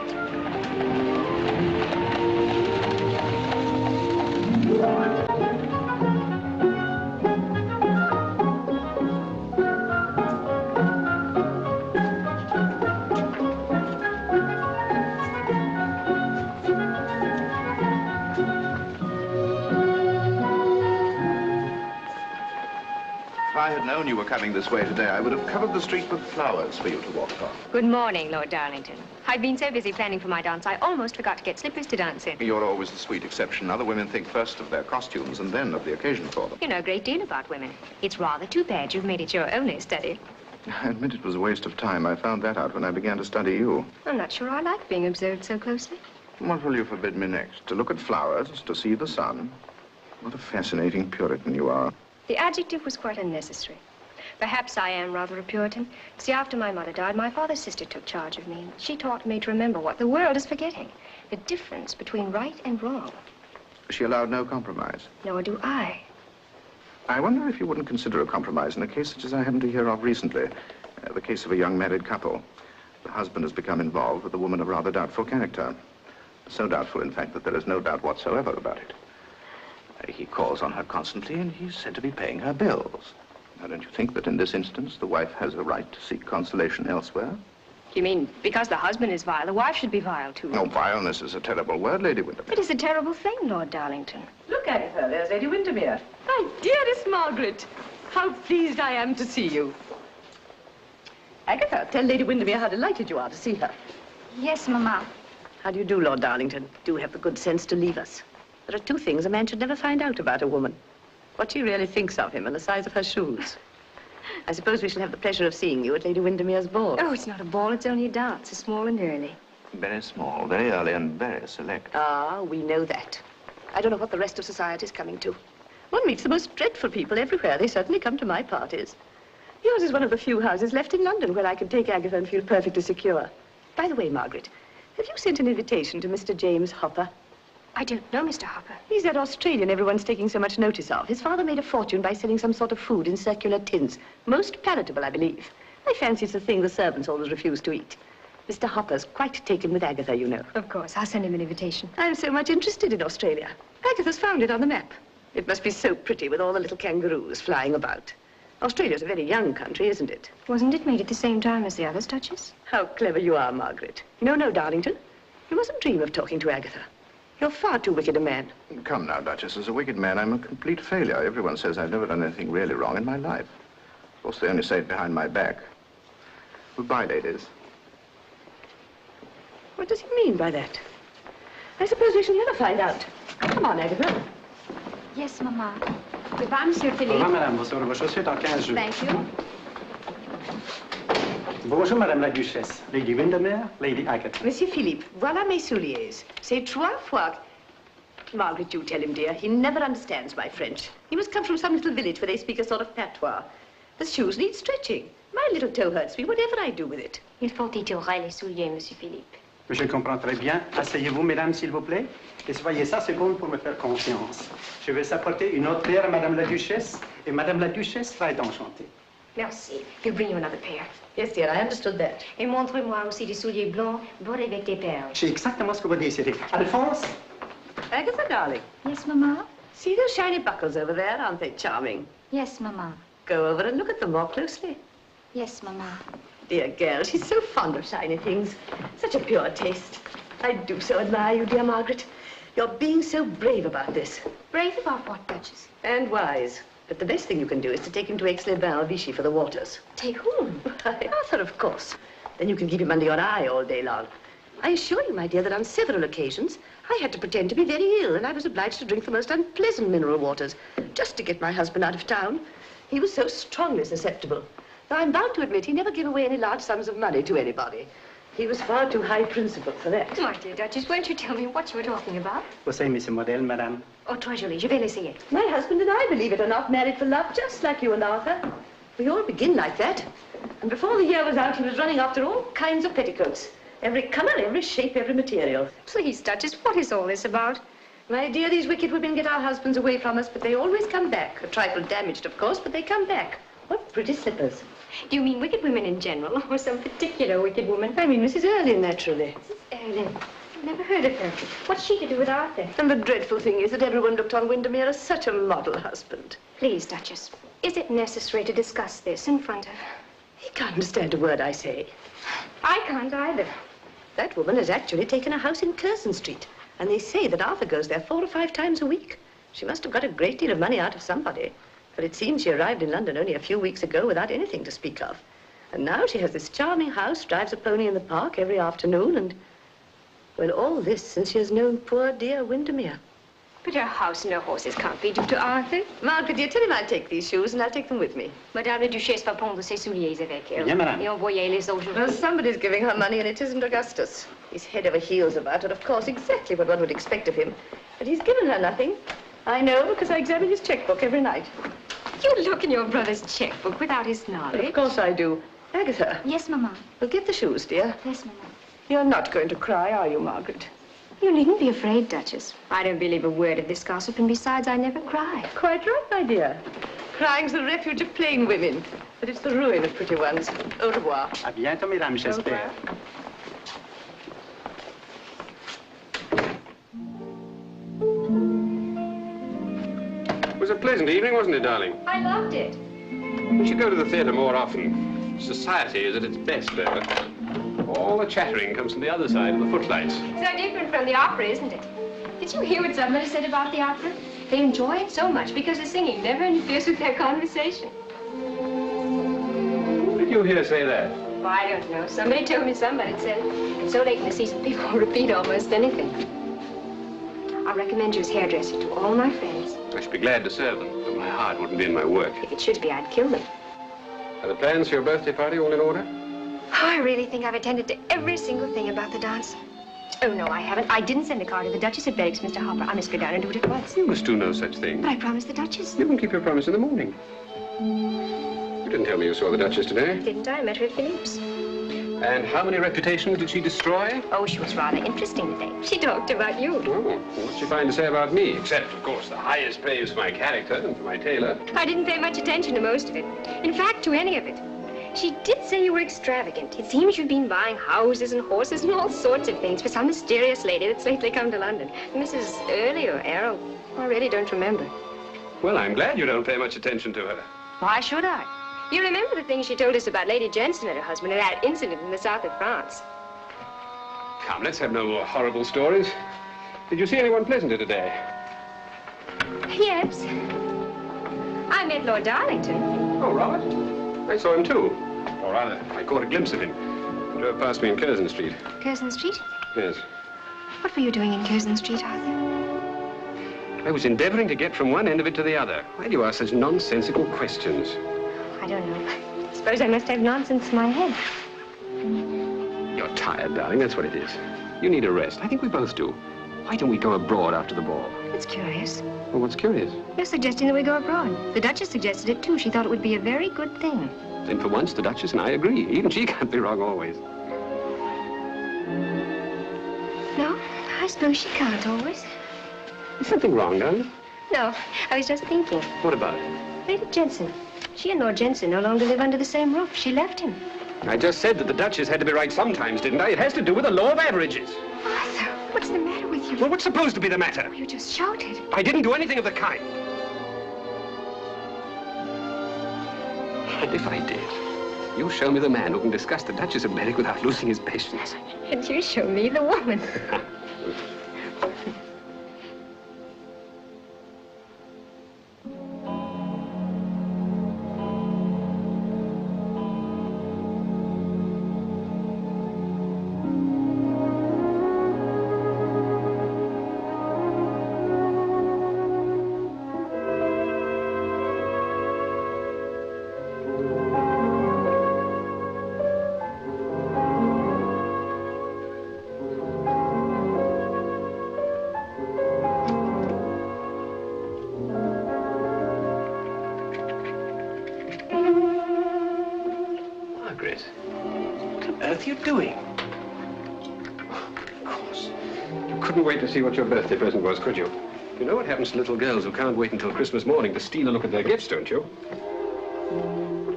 If I had known you were coming this way today, I would have covered the street with flowers for you to walk on. Good morning, Lord Darlington. I've been so busy planning for my dance, I almost forgot to get slippers to dance in. You're always the sweet exception. Other women think first of their costumes and then of the occasion for them. You know a great deal about women. It's rather too bad you've made it your only study. I admit it was a waste of time. I found that out when I began to study you. I'm not sure I like being observed so closely. What will you forbid me next? To look at flowers, to see the sun? What a fascinating Puritan you are. The adjective was quite unnecessary. Perhaps I am rather a Puritan. See, after my mother died, my father's sister took charge of me. She taught me to remember what the world is forgetting. The difference between right and wrong. She allowed no compromise. Nor do I. I wonder if you wouldn't consider a compromise in a case such as I happened to hear of recently. The case of a young married couple. The husband has become involved with a woman of rather doubtful character. So doubtful, in fact, that there is no doubt whatsoever about it. He calls on her constantly, and he's said to be paying her bills. Now, don't you think that in this instance, the wife has a right to seek consolation elsewhere? You mean because the husband is vile, the wife should be vile, too? No, vileness is a terrible word, Lady Windermere. It is a terrible thing, Lord Darlington. Look, Agatha, there's Lady Windermere. My dearest Margaret, how pleased I am to see you. Agatha, tell Lady Windermere how delighted you are to see her. Yes, Mamma. How do you do, Lord Darlington? Do have the good sense to leave us. There are two things a man should never find out about a woman. What she really thinks of him and the size of her shoes. I suppose we shall have the pleasure of seeing you at Lady Windermere's ball. Oh, it's not a ball, it's only a dance. It's small and early. Very small, very early, and very select. Ah, we know that. I don't know what the rest of society is coming to. One meets the most dreadful people everywhere. They certainly come to my parties. Yours is one of the few houses left in London where I can take Agatha and feel perfectly secure. By the way, Margaret, have you sent an invitation to Mr. James Hopper? I don't know Mr. Hopper. He's that Australian everyone's taking so much notice of. His father made a fortune by selling some sort of food in circular tins. Most palatable, I believe. I fancy it's the thing the servants always refuse to eat. Mr. Hopper's quite taken with Agatha, you know. Of course. I'll send him an invitation. I'm so much interested in Australia. Agatha's found it on the map. It must be so pretty with all the little kangaroos flying about. Australia's a very young country, isn't it? Wasn't it made at the same time as the others, Duchess? How clever you are, Margaret. No, Darlington. You mustn't dream of talking to Agatha. You're far too wicked a man. Come now, Duchess. As a wicked man, I'm a complete failure. Everyone says I've never done anything really wrong in my life. Of course, they only say it behind my back. Goodbye, ladies. What does he mean by that? I suppose we shall never find out. Come on, Agatha. Yes, Mamma. Goodbye, Monsieur Philippe. Au revoir, madame. Vous aurez vos chaussures dans 15 jours. Thank you. Bonjour, Madame la Duchesse. Lady Windermere, Lady Agatha. Monsieur Philippe, voilà mes souliers. C'est 3 fois. Margaret, you tell him, dear, he never understands my French. He must come from some little village where they speak a sort of patois. The shoes need stretching. My little toe hurts me, whatever I do with it. Il faut étirer les souliers, Monsieur Philippe. Je comprends très bien. Asseyez-vous, mesdames, s'il vous plaît. Et soyez 5 secondes pour me faire confiance. Je vais apporter une autre paire à Madame la Duchesse, et Madame la Duchesse va être enchantée. Merci. We'll bring you another pair. Yes, dear, I understood that. Et montre-moi aussi des souliers blancs, bordés avec des perles. C'est exactement ce que vous désirez. Alphonse? Agatha, darling. Yes, Mama? See those shiny buckles over there? Aren't they charming? Yes, Mama. Go over and look at them more closely. Yes, Mama. Dear girl, she's so fond of shiny things. Such a pure taste. I do so admire you, dear Margaret. You're being so brave about this. Brave about what, Duchess? And wise. But the best thing you can do is to take him to Aix-les-Bains, Vichy, for the waters. Take whom? Arthur, of course. Then you can keep him under your eye all day long. I assure you, my dear, that on several occasions, I had to pretend to be very ill, and I was obliged to drink the most unpleasant mineral waters, just to get my husband out of town. He was so strongly susceptible. Though I'm bound to admit he never gave away any large sums of money to anybody. He was far too high-principled for that. My dear Duchess, won't you tell me what you were talking about? Vous savez, Miss Modèle, Madame. Oh, très joli. Je vais l'essayer. My husband and I, believe it or not, married for love, just like you and Arthur. We all begin like that. And before the year was out, he was running after all kinds of petticoats. Every color, every shape, every material. Please, Duchess, what is all this about? My dear, these wicked women get our husbands away from us, but they always come back. A trifle damaged, of course, but they come back. What pretty slippers. Do you mean wicked women in general, or some particular wicked woman? I mean Mrs. Erlyn, naturally. Mrs. Erlyn? Never heard of her. What's she to do with Arthur? And the dreadful thing is that everyone looked on Windermere as such a model husband. Please, Duchess, is it necessary to discuss this in front of... He can't understand a word I say. I can't either. That woman has actually taken a house in Curzon Street, and they say that Arthur goes there 4 or 5 times a week. She must have got a great deal of money out of somebody. But it seems she arrived in London only a few weeks ago without anything to speak of. And now she has this charming house, drives a pony in the park every afternoon, and... well, all this since she has known poor dear Windermere. But her house and her horses can't be due to Arthur. Margaret, dear, tell him I'll take these shoes and I'll take them with me. Madame la Duchesse va prendre ses souliers avec elle. Bien, madame. Et envoyer les autres. Well, somebody's giving her money and it isn't Augustus. He's head over heels about it, of course, exactly what one would expect of him. But he's given her nothing. I know because I examine his checkbook every night. You look in your brother's checkbook without his knowledge. Of course I do. Agatha. Yes, Mama. Well, get the shoes, dear. Yes, Mama. You're not going to cry, are you, Margaret? You needn't be afraid, Duchess. I don't believe a word of this gossip, and besides, I never cry. Quite right, my dear. Crying's the refuge of plain women, but it's the ruin of pretty ones. Au revoir. À bientôt, mesdames, j'espère. It was a pleasant evening, wasn't it, darling? I loved it. We should go to the theatre more often. Society is at its best there. All the chattering comes from the other side of the footlights. So different from the opera, isn't it? Did you hear what somebody said about the opera? They enjoy it so much because the singing never interferes with their conversation. Who did you hear say that? Well, I don't know. Somebody told me somebody said it. It's so late in the season, people repeat almost anything. I recommend you as hairdresser to all my friends. I should be glad to serve them, but my heart wouldn't be in my work. If it should be, I'd kill them. Are the plans for your birthday party all in order? Oh, I really think I've attended to every single thing about the dance. Oh, no, I haven't. I didn't send a card to the Duchess at Berwick's, Mr. Hopper. I must go down and do it at once. You must do no such thing. But I promised the Duchess. You can keep your promise in the morning. You didn't tell me you saw the Duchess today. Didn't I? I met her at Philippe's. And how many reputations did she destroy? Oh, she was rather interesting today. She talked about you. Oh, what did she find to say about me? Except, of course, the highest praise for my character and for my tailor. I didn't pay much attention to most of it. In fact, to any of it. She did say you were extravagant. It seems you've been buying houses and horses and all sorts of things for some mysterious lady that's lately come to London. Mrs. Early or Errol. I really don't remember. Well, I'm glad you don't pay much attention to her. Why should I? You remember the things she told us about Lady Jensen and her husband and that incident in the south of France. Come, let's have no more horrible stories. Did you see anyone pleasanter today? Yes. I met Lord Darlington. Oh, Robert? I saw him too. Or rather, I caught a glimpse of him. He drove past me in Curzon Street. Curzon Street? Yes. What were you doing in Curzon Street, Arthur? I was endeavoring to get from one end of it to the other. Why do you ask such nonsensical questions? I don't know. I suppose I must have nonsense in my head. Tired, darling, that's what it is. You need a rest. I think we both do. Why don't we go abroad after the ball? It's curious. Well, what's curious? You're suggesting that we go abroad. The Duchess suggested it, too. She thought it would be a very good thing. Then for once, the Duchess and I agree. Even she can't be wrong always. No, I suppose she can't always. Is something wrong, darling? No, I was just thinking. What about it? Lady Jensen. She and Lord Jensen no longer live under the same roof. She left him. I just said that the Duchess had to be right sometimes, didn't I? It has to do with the law of averages. Arthur, what's the matter with you? Well, what's supposed to be the matter? You just shouted. I didn't do anything of the kind. And if I did, you show me the man who can discuss the Duchess of Berwick without losing his patience. And you show me the woman. Wait to see what your birthday present was, could you? You know what happens to little girls who can't wait until Christmas morning to steal a look at their gifts, don't you?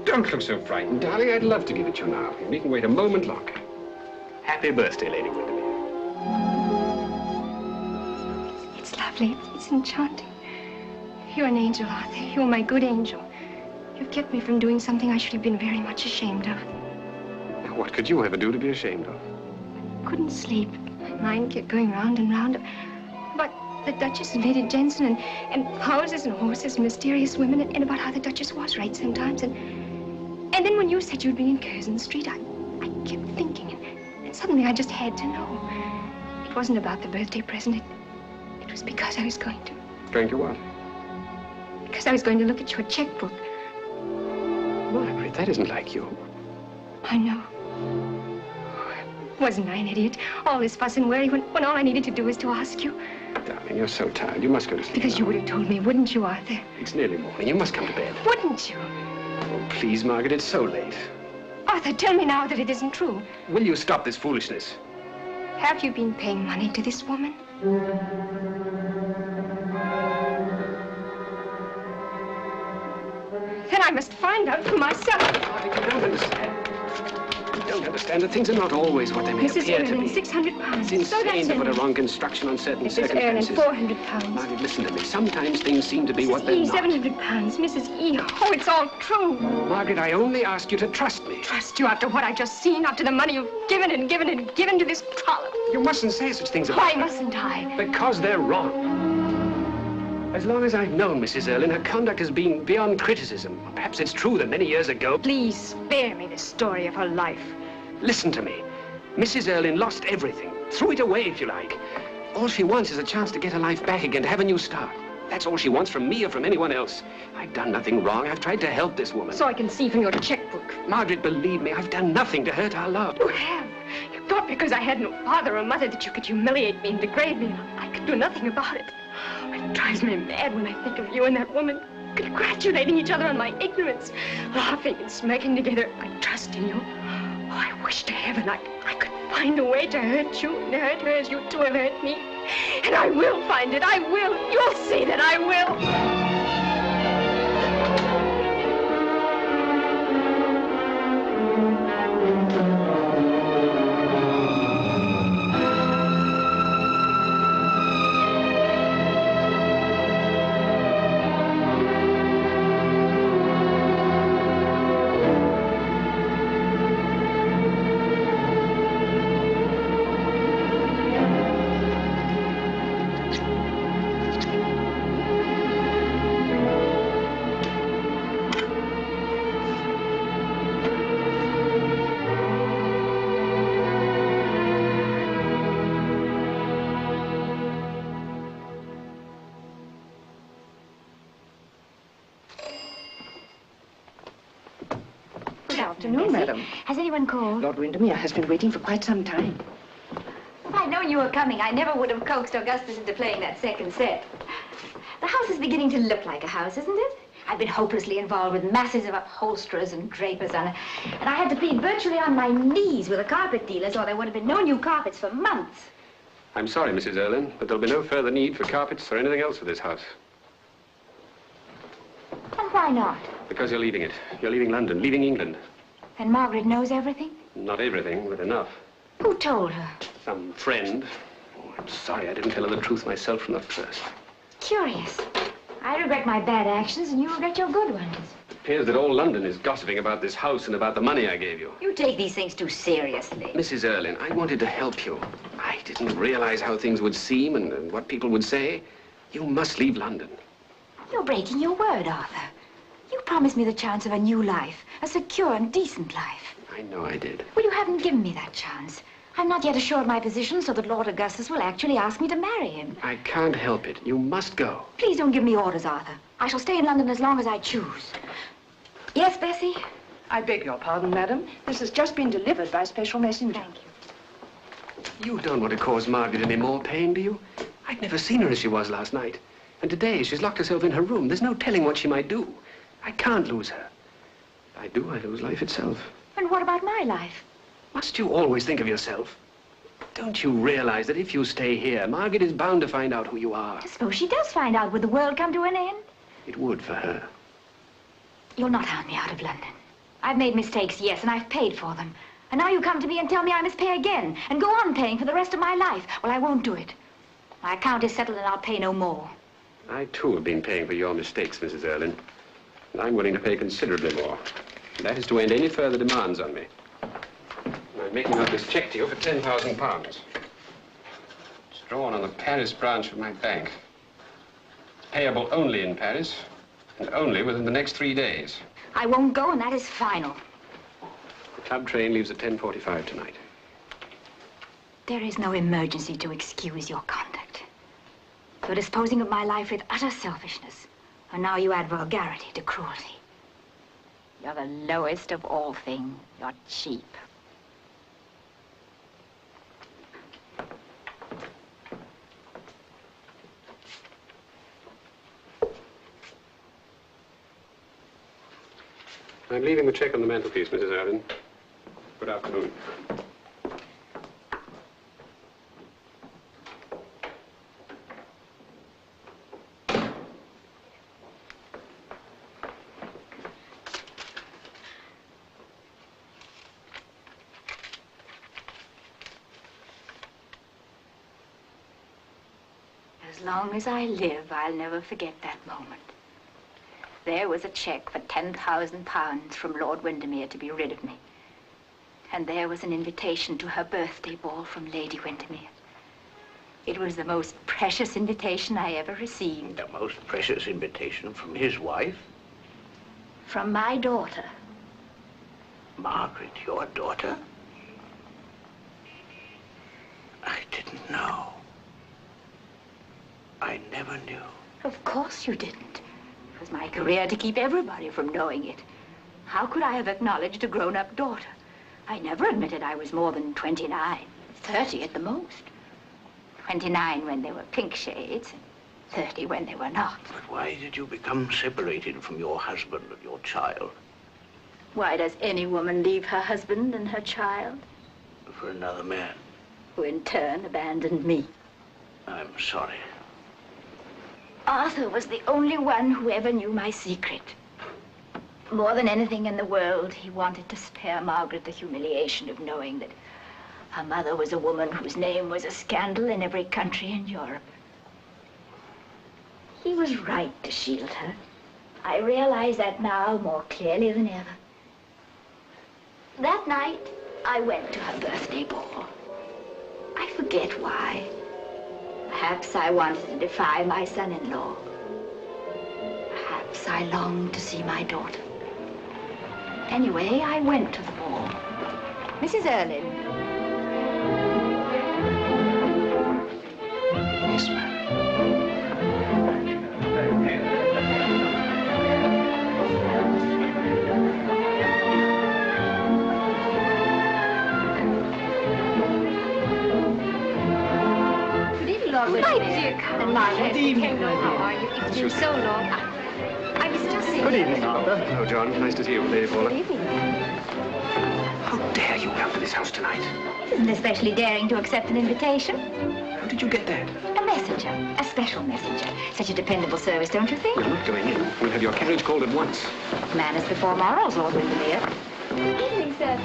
Don't look so frightened, darling. I'd love to give it to you now. You needn't wait a moment longer. Happy birthday, Lady Windermere. It's lovely. It's enchanting. You're an angel, Arthur. You're my good angel. You've kept me from doing something I should have been very much ashamed of. Now, what could you ever do to be ashamed of? Couldn't sleep. My mind kept going round and round about the Duchess and Lady Jensen and houses and horses and mysterious women and about how the Duchess was right sometimes. And then when you said you'd been in Curzon Street, I kept thinking and suddenly I just had to know. It wasn't about the birthday present. It was because I was going to. Going to what? Because I was going to look at your checkbook. Margaret, that isn't like you. I know. Wasn't I an idiot? All this fuss and worry when all I needed to do was to ask you. Darling, you're so tired. You must go to sleep. Because you would have told me, wouldn't you, Arthur? It's nearly morning. You must come to bed. Wouldn't you? Oh, please, Margaret, it's so late. Arthur, tell me now that it isn't true. Will you stop this foolishness? Have you been paying money to this woman? Then I must find out for myself. Margaret, you don't understand. You don't understand that things are not always what they may appear to be. £600. It's insane to put a wrong construction on certain circumstances. Mrs. Erlin, £400. Margaret, listen to me. Sometimes things seem to be what they're not. £700. Mrs. E. Oh, it's all true. Margaret, I only ask you to trust me. Trust you after what I've just seen, after the money you've given and given and given to this trollop. You mustn't say such things about Why mustn't I? Because they're wrong. As long as I've known Mrs. Erlin, her conduct has been beyond criticism. Perhaps it's true that many years ago... Please spare me the story of her life. Listen to me. Mrs. Erlin lost everything. Threw it away, if you like. All she wants is a chance to get her life back again, to have a new start. That's all she wants from me or from anyone else. I've done nothing wrong. I've tried to help this woman. So I can see from your checkbook. Margaret, believe me, I've done nothing to hurt our love. You have. You thought because I had no father or mother that you could humiliate me and degrade me. I could do nothing about it. It drives me mad when I think of you and that woman, congratulating each other on my ignorance, laughing and smirking together. I trust in you. Oh, I wish to heaven I could find a way to hurt you and hurt her as you two have hurt me. And I will find it. I will. You'll see that I will. afternoon, madam. Has anyone called? Lord Windermere has been waiting for quite some time. If I'd known you were coming, I never would have coaxed Augustus into playing that second set. The house is beginning to look like a house, isn't it? I've been hopelessly involved with masses of upholsterers and drapers on it, and I had to plead virtually on my knees with the carpet dealers, or there would have been no new carpets for months. I'm sorry, Mrs. Erlin, but there'll be no further need for carpets or anything else for this house. And why not? Because you're leaving it. You're leaving London, leaving England. And Margaret knows everything? Not everything, but enough. Who told her? Some friend. Oh, I'm sorry I didn't tell her the truth myself from the first. Curious. I regret my bad actions, and you regret your good ones. It appears that all London is gossiping about this house and about the money I gave you. You take these things too seriously. Mrs. Erlin, I wanted to help you. I didn't realize how things would seem and what people would say. You must leave London. You're breaking your word, Arthur. You promised me the chance of a new life, a secure and decent life. I know I did. Well, you haven't given me that chance. I'm not yet assured my position so that Lord Augustus will actually ask me to marry him. I can't help it. You must go. Please don't give me orders, Arthur. I shall stay in London as long as I choose. Yes, Bessie? I beg your pardon, madam. This has just been delivered by special messenger. Thank you. You don't want to cause Margaret any more pain, do you? I'd never seen her as she was last night. And today, she's locked herself in her room. There's no telling what she might do. I can't lose her. If I do, I lose life itself. And what about my life? Must you always think of yourself? Don't you realize that if you stay here, Margaret is bound to find out who you are? Suppose she does find out, would the world come to an end? It would for her. You'll not hound me out of London. I've made mistakes, yes, and I've paid for them. And now you come to me and tell me I must pay again and go on paying for the rest of my life. Well, I won't do it. My account is settled and I'll pay no more. I, too, have been paying for your mistakes, Mrs. Erlin. And I'm willing to pay considerably more. And that is to end any further demands on me. I'm making out this check to you for £10,000. It's drawn on the Paris branch of my bank. Payable only in Paris, and only within the next 3 days. I won't go, and that is final. The club train leaves at 10:45 tonight. There is no emergency to excuse your conduct. You're disposing of my life with utter selfishness, and now you add vulgarity to cruelty. You're the lowest of all things. You're cheap. I'm leaving the check on the mantelpiece, Mrs. Erlin. Good afternoon. As long as I live, I'll never forget that moment. There was a check for £10,000 from Lord Windermere to be rid of me. And there was an invitation to her birthday ball from Lady Windermere. It was the most precious invitation I ever received. The most precious invitation from his wife? From my daughter. Margaret, your daughter? I didn't know. I never knew. Of course you didn't. It was my career to keep everybody from knowing it. How could I have acknowledged a grown-up daughter? I never admitted I was more than 29, 30 at the most. 29 when they were pink shades, and 30 when they were not. But why did you become separated from your husband and your child? Why does any woman leave her husband and her child? For another man. Who in turn abandoned me. I'm sorry. Arthur was the only one who ever knew my secret. More than anything in the world, he wanted to spare Margaret the humiliation of knowing that her mother was a woman whose name was a scandal in every country in Europe. He was right to shield her. I realize that now more clearly than ever. That night, I went to her birthday ball. I forget why. Perhaps I wanted to defy my son-in-law. Perhaps I longed to see my daughter. Anyway, I went to the ball. Mrs. Erlin. Yes, ma'am. Dear Colonel, Margaret, hello, how are you? It's been so long. I was just saying... Good evening, Arthur. Hello, John. Nice to see you, Lady Paula. Good evening. How dare you come to this house tonight? Isn't especially daring to accept an invitation. How did you get that? A messenger, a special messenger. Such a dependable service, don't you think? You're not going in. We'll have your carriage called at once. Manners before morals, Lord Windermere. Good evening, sir.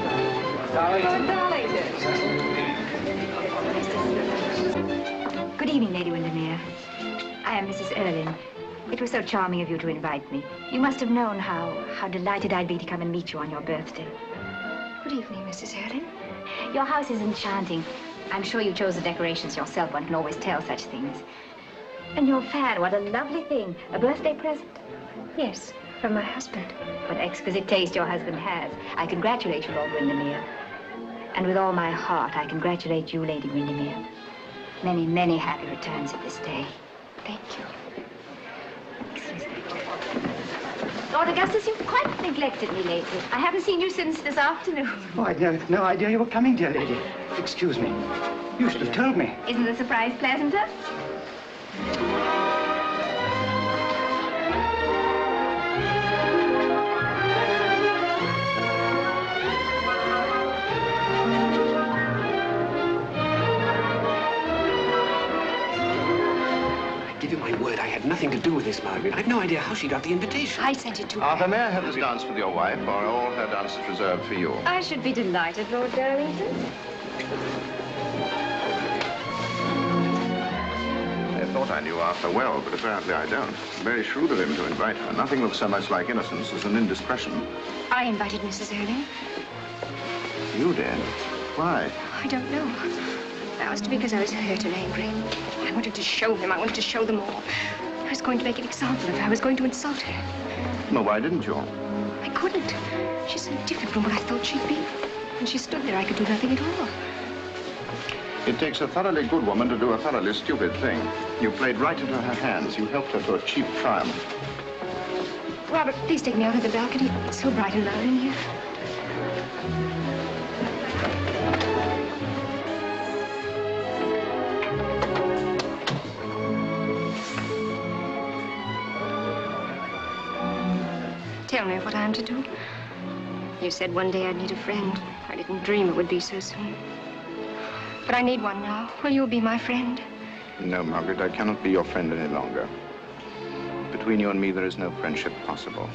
Good evening, Lady Windermere. I am Mrs. Erlyn. It was so charming of you to invite me. You must have known how delighted I'd be to come and meet you on your birthday. Good evening, Mrs. Erlyn. Your house is enchanting. I'm sure you chose the decorations yourself. One can always tell such things. And your fan, what a lovely thing. A birthday present? Yes, from my husband. What exquisite taste your husband has. I congratulate you, Lord Windermere. And with all my heart, I congratulate you, Lady Windermere. Many, many happy returns of this day. Thank you. Excuse me. Lord Augustus, you've quite neglected me lately. I haven't seen you since this afternoon. Oh, I'd no idea you were coming, dear lady. Excuse me. You should have told me. Isn't the surprise pleasanter? My word, I had nothing to do with this, Margaret. I've no idea how she got the invitation. I sent it to her. Arthur, may I have this dance with your wife, or are all her dances reserved for you? I should be delighted, Lord Darlington. I thought I knew Arthur well, but apparently I don't. Very shrewd of him to invite her. Nothing looks so much like innocence as an indiscretion. I invited Mrs. Erlyn. You did? Why? I don't know. That was because I was hurt and angry. I wanted to show him. I wanted to show them all. I was going to make an example of her. I was going to insult her. Well, why didn't you? I couldn't. She's so different from what I thought she'd be. When she stood there, I could do nothing at all. It takes a thoroughly good woman to do a thoroughly stupid thing. You played right into her hands. You helped her to a cheap triumph. Robert, please take me out of the balcony. It's so bright and loud in here. Tell me what I'm to do. You said one day I'd need a friend. I didn't dream it would be so soon. But I need one now. Will you be my friend? No, Margaret, I cannot be your friend any longer. Between you and me, there is no friendship possible.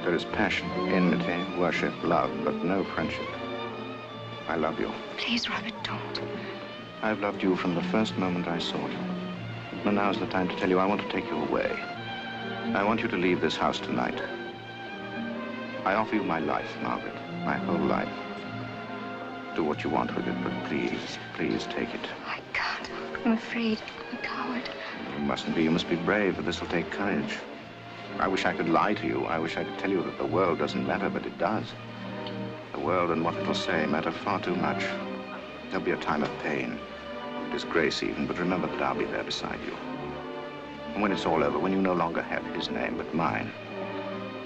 There is passion, enmity, worship, love, but no friendship. I love you. Please, Robert, don't. I've loved you from the first moment I saw you. And now's the time to tell you I want to take you away. I want you to leave this house tonight. I offer you my life, Margaret, my whole life. Do what you want with it, but please, please take it. I can't. I'm afraid. I'm a coward. You mustn't be. You must be brave, but this will take courage. I wish I could lie to you. I wish I could tell you that the world doesn't matter, but it does. The world and what it will say matter far too much. There'll be a time of pain, disgrace even, but remember that I'll be there beside you. And when it's all over, when you no longer have his name, but mine,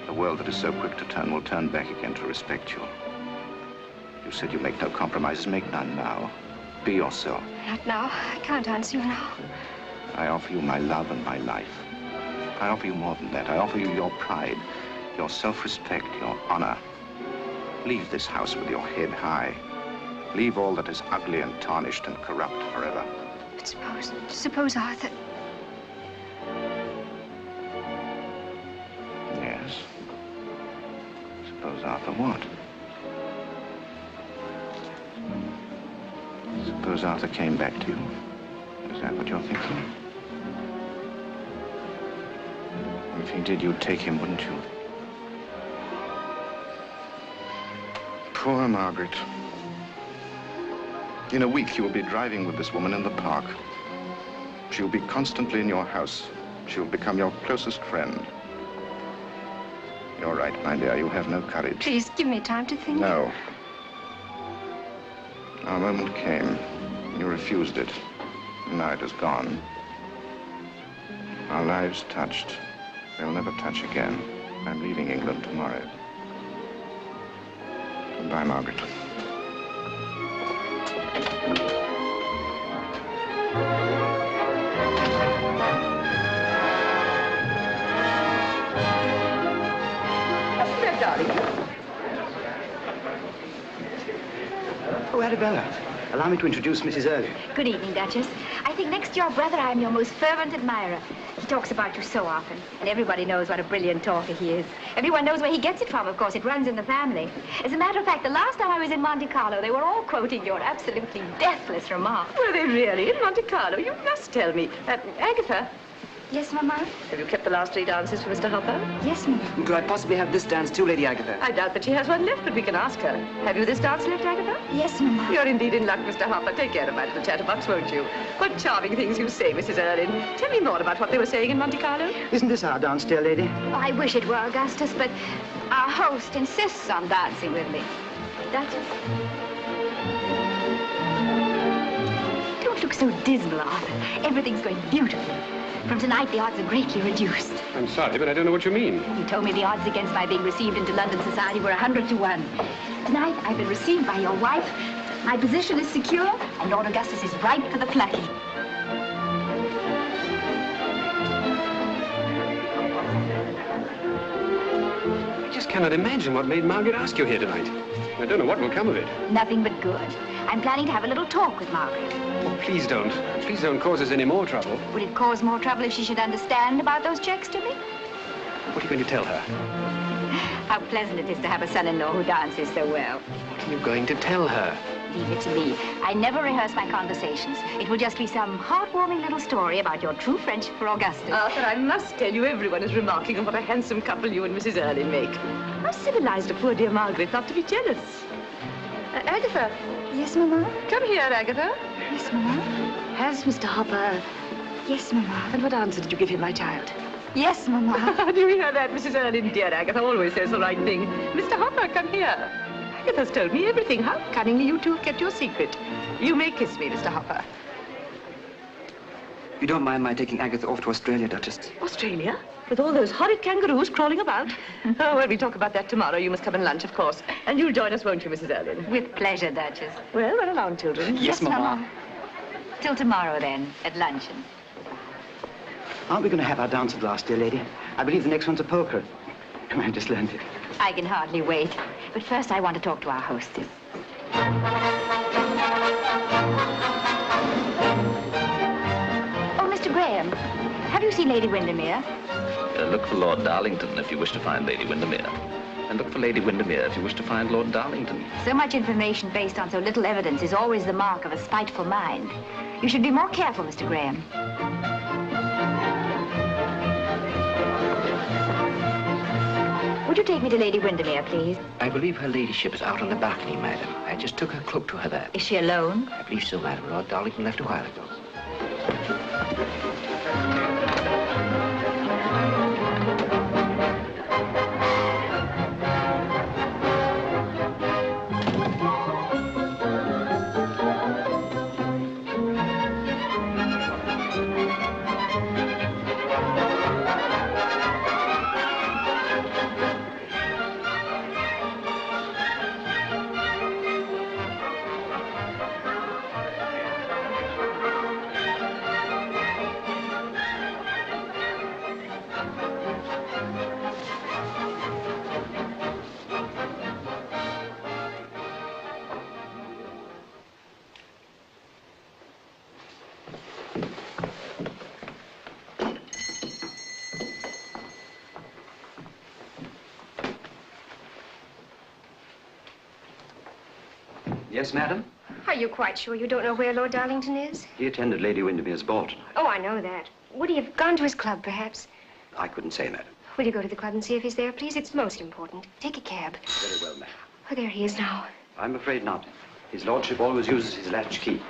the world that is so quick to turn will turn back again to respect you. You said you make no compromises. Make none now. Be yourself. Not now. I can't answer you now. I offer you my love and my life. I offer you more than that. I offer you your pride, your self-respect, your honor. Leave this house with your head high. Leave all that is ugly and tarnished and corrupt forever. But suppose Arthur... Yes. Suppose Arthur what? Suppose Arthur came back to you. Is that what you're thinking? If he did, you'd take him, wouldn't you? Poor Margaret. In a week, you will be driving with this woman in the park. She'll be constantly in your house. She'll become your closest friend. You're right, my dear. You have no courage. Please, give me time to think. No. Our moment came. You refused it. Now it is gone. Our lives touched. They'll never touch again. I'm leaving England tomorrow. Goodbye, Margaret. Darlington. Oh, Arabella, allow me to introduce Mrs. Erlin. Good evening, Duchess. I think next to your brother, I'm your most fervent admirer. He talks about you so often, and everybody knows what a brilliant talker he is. Everyone knows where he gets it from, of course. It runs in the family. As a matter of fact, the last time I was in Monte Carlo, they were all quoting your absolutely deathless remarks. Were they really in Monte Carlo? You must tell me. Agatha? Yes, Mamma? Have you kept the last 3 dances for Mr. Hopper? Yes, Mamma. Could I possibly have this dance too, Lady Agatha? I doubt that she has one left, but we can ask her. Have you this dance left, Agatha? Yes, Mamma. You're indeed in luck, Mr. Hopper. Take care of my little chatterbox, won't you? What charming things you say, Mrs. Erlin. Tell me more about what they were saying in Monte Carlo. Isn't this our dance, dear lady? Oh, I wish it were, Augustus, but our host insists on dancing with me. Duchess? Don't look so dismal, Arthur. Everything's going beautifully. From tonight, the odds are greatly reduced. I'm sorry, but I don't know what you mean. You told me the odds against my being received into London society were 100 to 1. Tonight, I've been received by your wife. My position is secure, and Lord Augustus is ripe for the plucking. I just cannot imagine what made Margaret ask you here tonight. I don't know what will come of it. Nothing but good. I'm planning to have a little talk with Margaret. Oh, please don't. Please don't cause us any more trouble. Would it cause more trouble if she should understand about those checks to me? What are you going to tell her? How pleasant it is to have a son-in-law who dances so well. What are you going to tell her? Leave it to me. I never rehearse my conversations. It will just be some heartwarming little story about your true friendship for Augustus. Arthur, I must tell you, everyone is remarking on what a handsome couple you and Mrs. Erlin make. How civilized of poor dear Margaret not to be jealous. Agatha. Yes, Mamma? Come here, Agatha. Yes, Mamma? Has Mr. Hopper... Yes, Mamma. And what answer did you give him, my child? Yes, Mamma. Do you hear that, Mrs. Erlin? Dear Agatha always says the right thing. Mr. Hopper, come here. Agatha's told me everything. How cunningly you two have kept your secret. You may kiss me, Mr. Hopper. You don't mind my taking Agatha off to Australia, Duchess? Australia? With all those horrid kangaroos crawling about? Oh, well, we'll talk about that tomorrow. You must come and lunch, of course. And you'll join us, won't you, Mrs. Erlin? With pleasure, Duchess. Well, run along, children. Yes, Mamma. Till tomorrow, then, at luncheon. Aren't we going to have our dance at last, dear lady? I believe the next one's a polka. I just learned it. I can hardly wait. But first, I want to talk to our hostess. Oh, Mr. Graham, have you seen Lady Windermere? Look for Lord Darlington if you wish to find Lady Windermere. And look for Lady Windermere if you wish to find Lord Darlington. So much information based on so little evidence is always the mark of a spiteful mind. You should be more careful, Mr. Graham. Would you take me to Lady Windermere, please? I believe her ladyship is out on the balcony, madam. I just took her cloak to her there. Is she alone? I believe so, madam. Lord Darlington left a while ago. Yes, madam? Are you quite sure you don't know where Lord Darlington is? He attended Lady Windermere's ball tonight. Oh, I know that. Would he have gone to his club, perhaps? I couldn't say, madam. Will you go to the club and see if he's there, please? It's most important. Take a cab. Very well, madam. Oh, there he is now. I'm afraid not. His lordship always uses his latch key.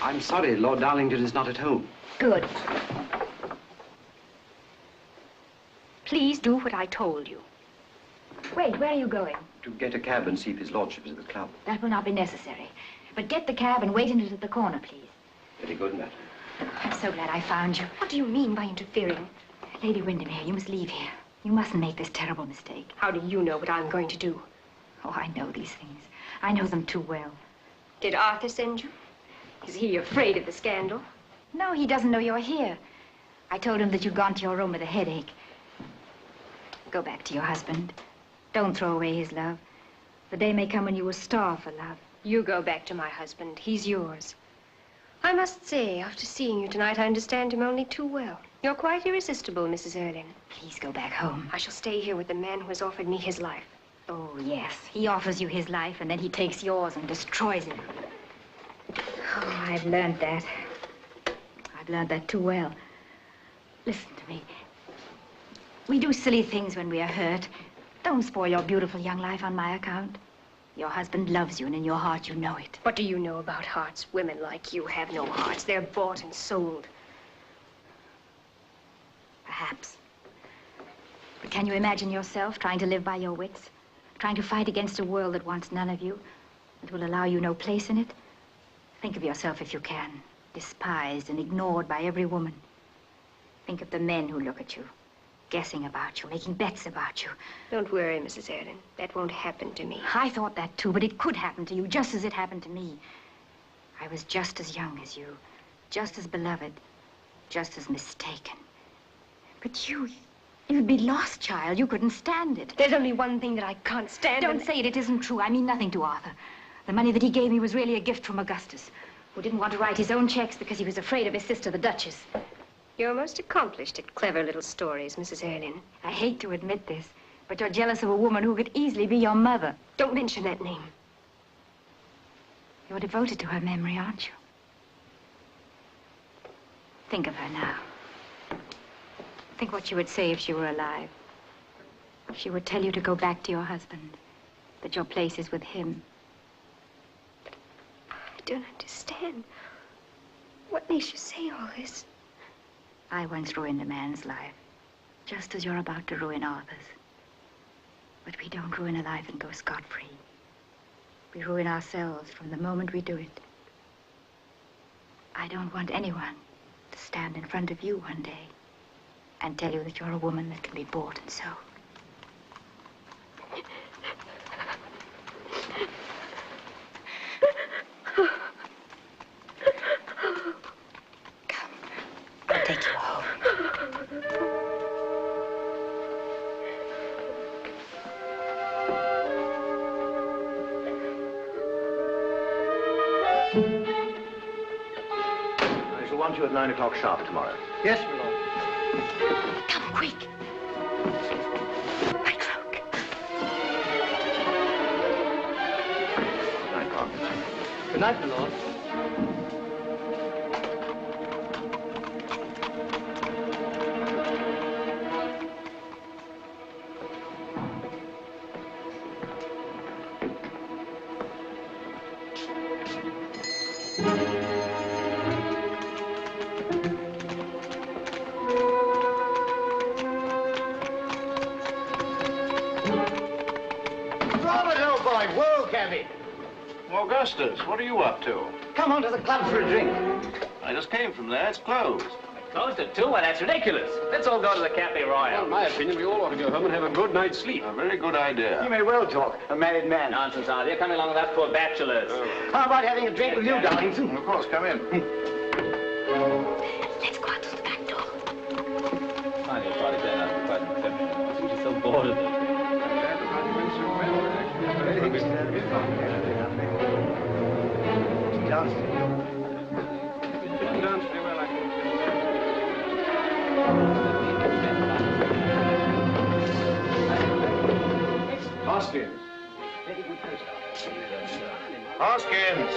I'm sorry, Lord Darlington is not at home. Good. Please do what I told you. Wait, where are you going? To get a cab and see if his lordship is at the club. That will not be necessary. But get the cab and wait in it at the corner, please. Very good, madam. I'm so glad I found you. What do you mean by interfering? Lady Windermere, you must leave here. You mustn't make this terrible mistake. How do you know what I'm going to do? Oh, I know these things. I know them too well. Did Arthur send you? Is he afraid of the scandal? No, he doesn't know you're here. I told him that you'd gone to your room with a headache. Go back to your husband. Don't throw away his love. The day may come when you will starve for love. You go back to my husband. He's yours. I must say, after seeing you tonight, I understand him only too well. You're quite irresistible, Mrs. Erlin. Please go back home. I shall stay here with the man who has offered me his life. Oh, yes. He offers you his life, and then he takes yours and destroys it. Oh, I've learned that. I've learned that too well. Listen to me. We do silly things when we are hurt. Don't spoil your beautiful young life on my account. Your husband loves you, and in your heart you know it. What do you know about hearts? Women like you have no hearts. They're bought and sold. Perhaps. But can you imagine yourself trying to live by your wits? Trying to fight against a world that wants none of you, that will allow you no place in it? Think of yourself if you can, despised and ignored by every woman. Think of the men who look at you, guessing about you, making bets about you. Don't worry, Mrs. Erlin. That won't happen to me. I thought that too, but it could happen to you, just as it happened to me. I was just as young as you, just as beloved, just as mistaken. But you'd be lost, child. You couldn't stand it. There's only one thing that I can't stand. Don't say it. It isn't true. I mean nothing to Arthur. The money that he gave me was really a gift from Augustus, who didn't want to write his own checks because he was afraid of his sister, the Duchess. You're most accomplished at clever little stories, Mrs. Erlin. I hate to admit this, but you're jealous of a woman who could easily be your mother. Don't mention that name. You're devoted to her memory, aren't you? Think of her now. Think what she would say if she were alive. She would tell you to go back to your husband, that your place is with him. I don't understand. What makes you say all this? I once ruined a man's life, just as you're about to ruin Arthur's. But we don't ruin a life and go scot-free. We ruin ourselves from the moment we do it. I don't want anyone to stand in front of you one day and tell you that you're a woman that can be bought and sold. Come, I'll take you home. I shall want you at 9 o'clock sharp tomorrow. Yes, my lord. Come, quick. My cloak. Good night, Mark. Good night, my lord. Augustus, what are you up to? Come on to the club for a drink. I just came from there. It's closed. Closed at 2? Well, that's ridiculous. Let's all go to the Cafe Royal. Well, in my opinion, we all ought to go home and have a good night's sleep. A very good idea. You may well talk, a married man. Nonsense, Arthur. You're coming along with that poor bachelors. How about having a drink with you, Darlington? Of course, come in. Let's go out through the back door. Find your party there now. Quite an exception. I seem to be so bored of those things. Hoskins. Hoskins.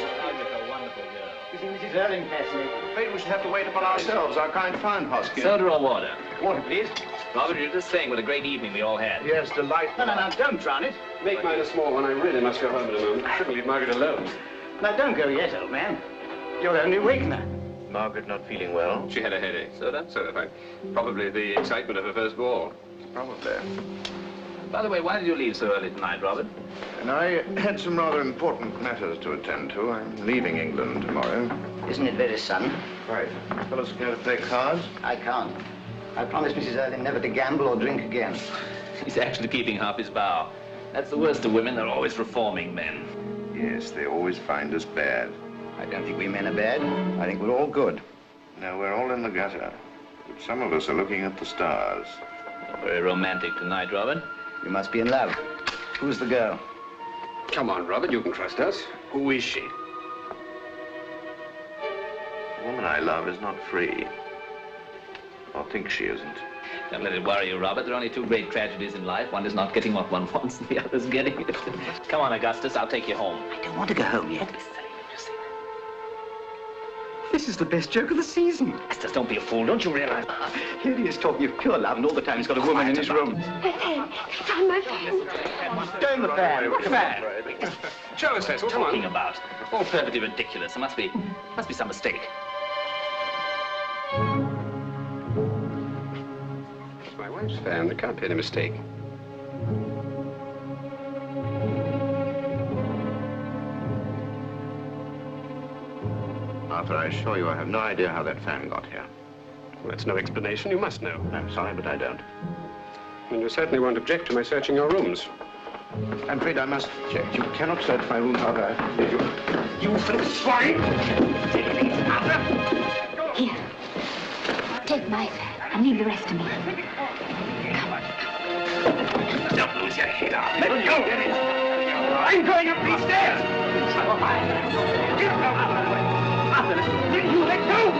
You see Mrs. Erling fascinating. Afraid we should have to wait upon ourselves. Our kind found Hoskins. Soda or water? Water, please. Robert, you're just saying what a great evening we all had. Yes, delightful. No, don't drown it. Make mine a small one. I really must go home in a moment. I shouldn't leave Margaret alone. Now, don't go yet, old man. You're only awake now. Margaret not feeling well? She had a headache. Soda fine. Probably the excitement of her first ball. Probably. By the way, why did you leave so early tonight, Robert? And I had some rather important matters to attend to. I'm leaving England tomorrow. Isn't it very sudden? Right. Fellows care to play cards? I can't. I promised Mrs. Erling never to gamble or drink again. He's actually keeping half his vow. That's the worst of women. They're always reforming men. Yes, they always find us bad. I don't think we men are bad. I think we're all good. No, we're all in the gutter. But some of us are looking at the stars. Very romantic tonight, Robert. You must be in love. Who's the girl? Come on, Robert, you can trust us. Who is she? The woman I love is not free. Or thinks she isn't. Don't let it worry you, Robert. There are only two great tragedies in life. One is not getting what one wants, and the other's getting it. Come on, Augustus, I'll take you home. I don't want to go home yet. This is the best joke of the season. Augustus, don't be a fool. Don't you realize? Here he is talking of pure love, and all the time he's got a woman in his room. Hey, found my fan. Turn the fan. What fan? Show us, Cecil, come on. Talking about? All perfectly ridiculous. There must be some mistake. It's my wife's fan. There can't be any mistake. Arthur, I assure you I have no idea how that fan got here. Well, that's no explanation. You must know. I'm sorry, but I don't. And you certainly won't object to my searching your rooms. I'm afraid I must object. You cannot search my room, Arthur. You filthy swine! Here. Take my fan and leave the rest to me. Don't lose your head, Arthur. Let go! I'm going up these stairs! Get out of the way! Arthur, will you let go?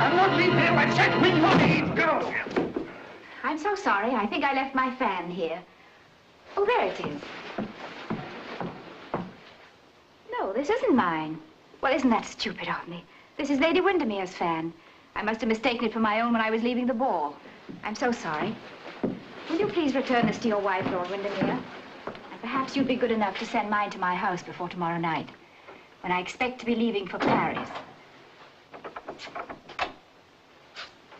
I'm not leaving here by check me your lead. Go! I'm so sorry. I think I left my fan here. Oh, there it is. No, this isn't mine. Well, isn't that stupid of me? This is Lady Windermere's fan. I must have mistaken it for my own when I was leaving the ball. I'm so sorry. Will you please return this to your wife, Lord Windermere? And perhaps you'd be good enough to send mine to my house before tomorrow night, when I expect to be leaving for Paris.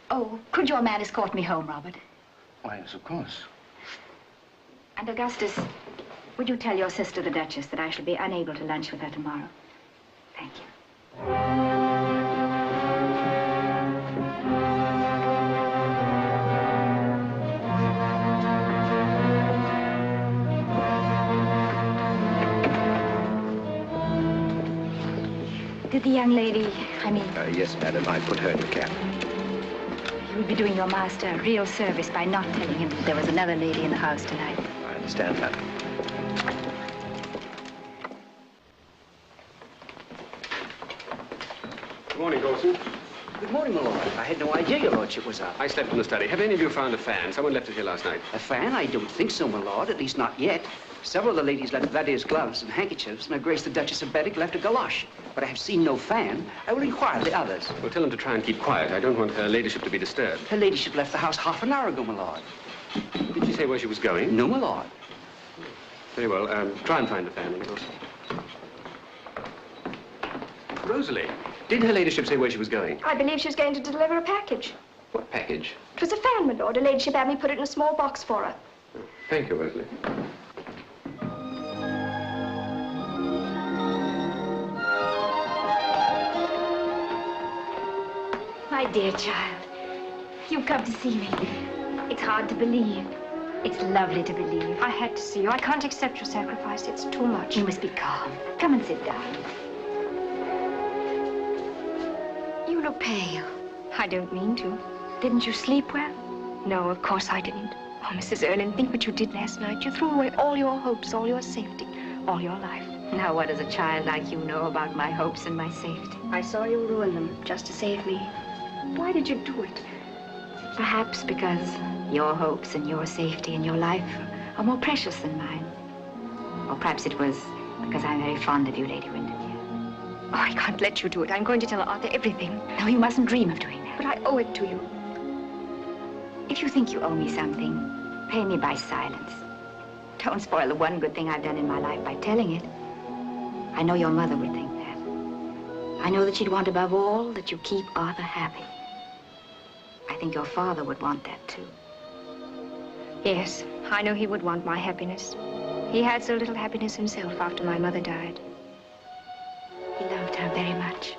Oh, could your man escort me home, Robert? Why, yes, of course. And Augustus, would you tell your sister, the Duchess, that I shall be unable to lunch with her tomorrow? Thank you. Did the young lady, Yes, madam, I put her in the cab. You would be doing your master a real service by not telling him that there was another lady in the house tonight. I understand, madam. Good morning, Dawson. Good morning, my lord. I had no idea your lordship was up. I slept in the study. Have any of you found a fan? Someone left it here last night. A fan? I don't think so, my lord. At least not yet. Several of the ladies left Vladimir gloves and handkerchiefs, and Her Grace the Duchess of Berwick left a galosh. But I have seen no fan. I will inquire the others. Well, tell them to try and keep quiet. I don't want her ladyship to be disturbed. Her ladyship left the house half an hour ago, my lord. Did she say where she was going? No, my lord. Very well. Try and find the fan, of course. Rosalie, did her ladyship say where she was going? I believe she was going to deliver a package. What package? It was a fan, my lord. Her ladyship had me put it in a small box for her. Thank you, Rosalie. My dear child, you've come to see me. It's hard to believe. It's lovely to believe. I had to see you. I can't accept your sacrifice. It's too much. You must be calm. Come and sit down. You look pale. I don't mean to. Didn't you sleep well? No, of course I didn't. Oh, Mrs. Erlin, think what you did last night. You threw away all your hopes, all your safety, all your life. Now, what does a child like you know about my hopes and my safety? I saw you ruin them just to save me. Why did you do it? Perhaps because your hopes and your safety and your life are more precious than mine. Or perhaps it was because I'm very fond of you, Lady Windermere. Oh, I can't let you do it. I'm going to tell Arthur everything. No, you mustn't dream of doing that. But I owe it to you. If you think you owe me something, pay me by silence. Don't spoil the one good thing I've done in my life by telling it. I know your mother would think that. I know that she'd want above all that you keep Arthur happy. I think your father would want that too. Yes, I know he would want my happiness. He had so little happiness himself after my mother died. He loved her very much.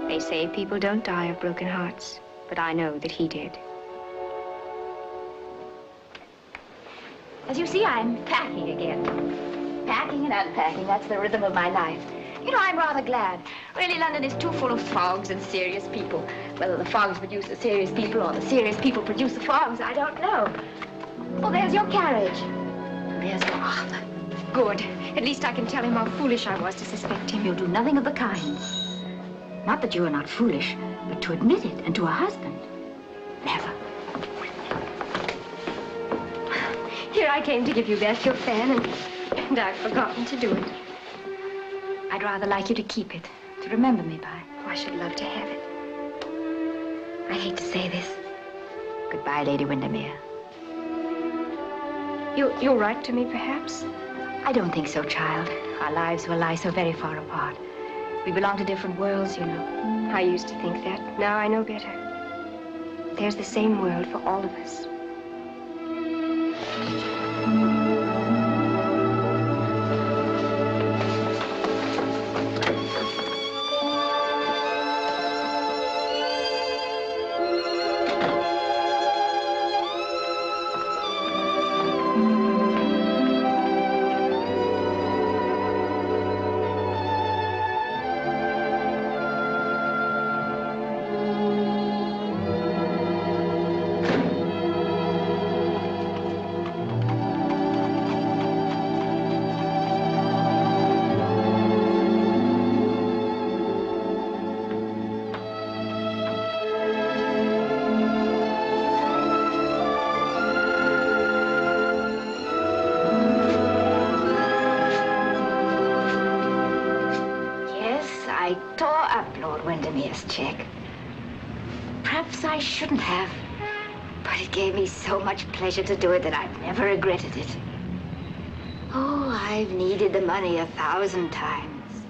They say people don't die of broken hearts, but I know that he did. As you see, I'm packing again. Packing and unpacking, that's the rhythm of my life. You know, I'm rather glad. Really, London is too full of fogs and serious people. Whether the fogs produce the serious people or the serious people produce the fogs, I don't know. Oh, there's your carriage. There's your Arthur. Good. At least I can tell him how foolish I was to suspect him. You'll do nothing of the kind. Not that you are not foolish, but to admit it, and to a husband. Never. Here I came to give you back your fan, and I've forgotten to do it. I'd rather like you to keep it, to remember me by. Oh, I should love to have it. I hate to say this. Goodbye, Lady Windermere. You'll write to me, perhaps? I don't think so, child. Our lives will lie so very far apart. We belong to different worlds, you know. I used to think that. Now I know better. There's the same world for all of us. Check. Perhaps I shouldn't have, but it gave me so much pleasure to do it that I've never regretted it. Oh, I've needed the money 1,000 times,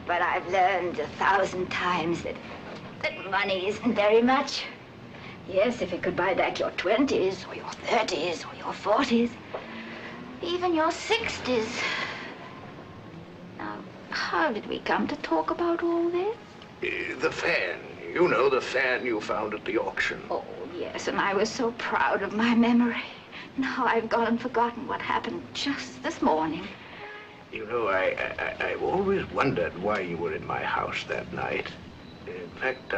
but I've learned 1,000 times that money isn't very much. Yes, if it could buy back your 20s, or your 30s, or your 40s, even your 60s. Now, how did we come to talk about all this? The fan. You know, the fan you found at the auction. Oh, yes, and I was so proud of my memory. Now I've gone and forgotten what happened just this morning. You know, I've always wondered why you were in my house that night. In fact,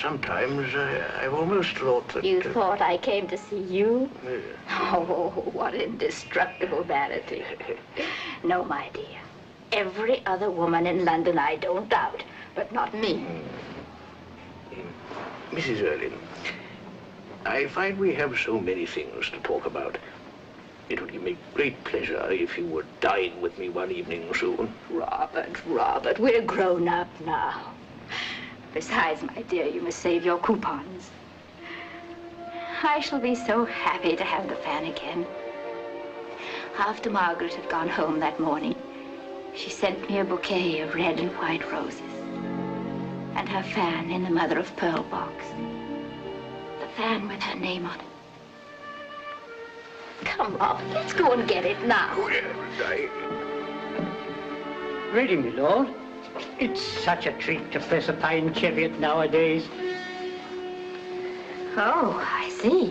sometimes I've almost thought that... You thought I came to see you? Oh, what indestructible vanity. No, my dear. Every other woman in London, I don't doubt. But not me. Mrs. Erlin, I find we have so many things to talk about. It would give me great pleasure if you would dine with me one evening soon. Robert, we're grown up now. Besides, my dear, you must save your coupons. I shall be so happy to have the fan again. After Margaret had gone home that morning, she sent me a bouquet of red and white roses. And her fan in the mother-of-pearl box. The fan with her name on it. Come on, let's go and get it now. Oh, yes, Ready, my lord. It's such a treat to press a fine chariot nowadays. Oh, I see.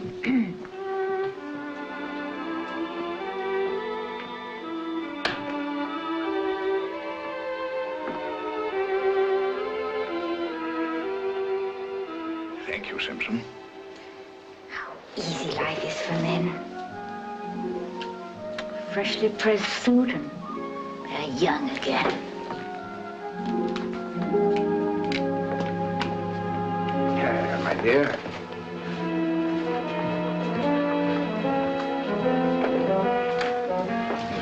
Thank you, Simpson. How easy life is for men. Freshly pressed fruit and they're young again. My dear.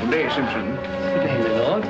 Good day, Simpson. Good day, my lord.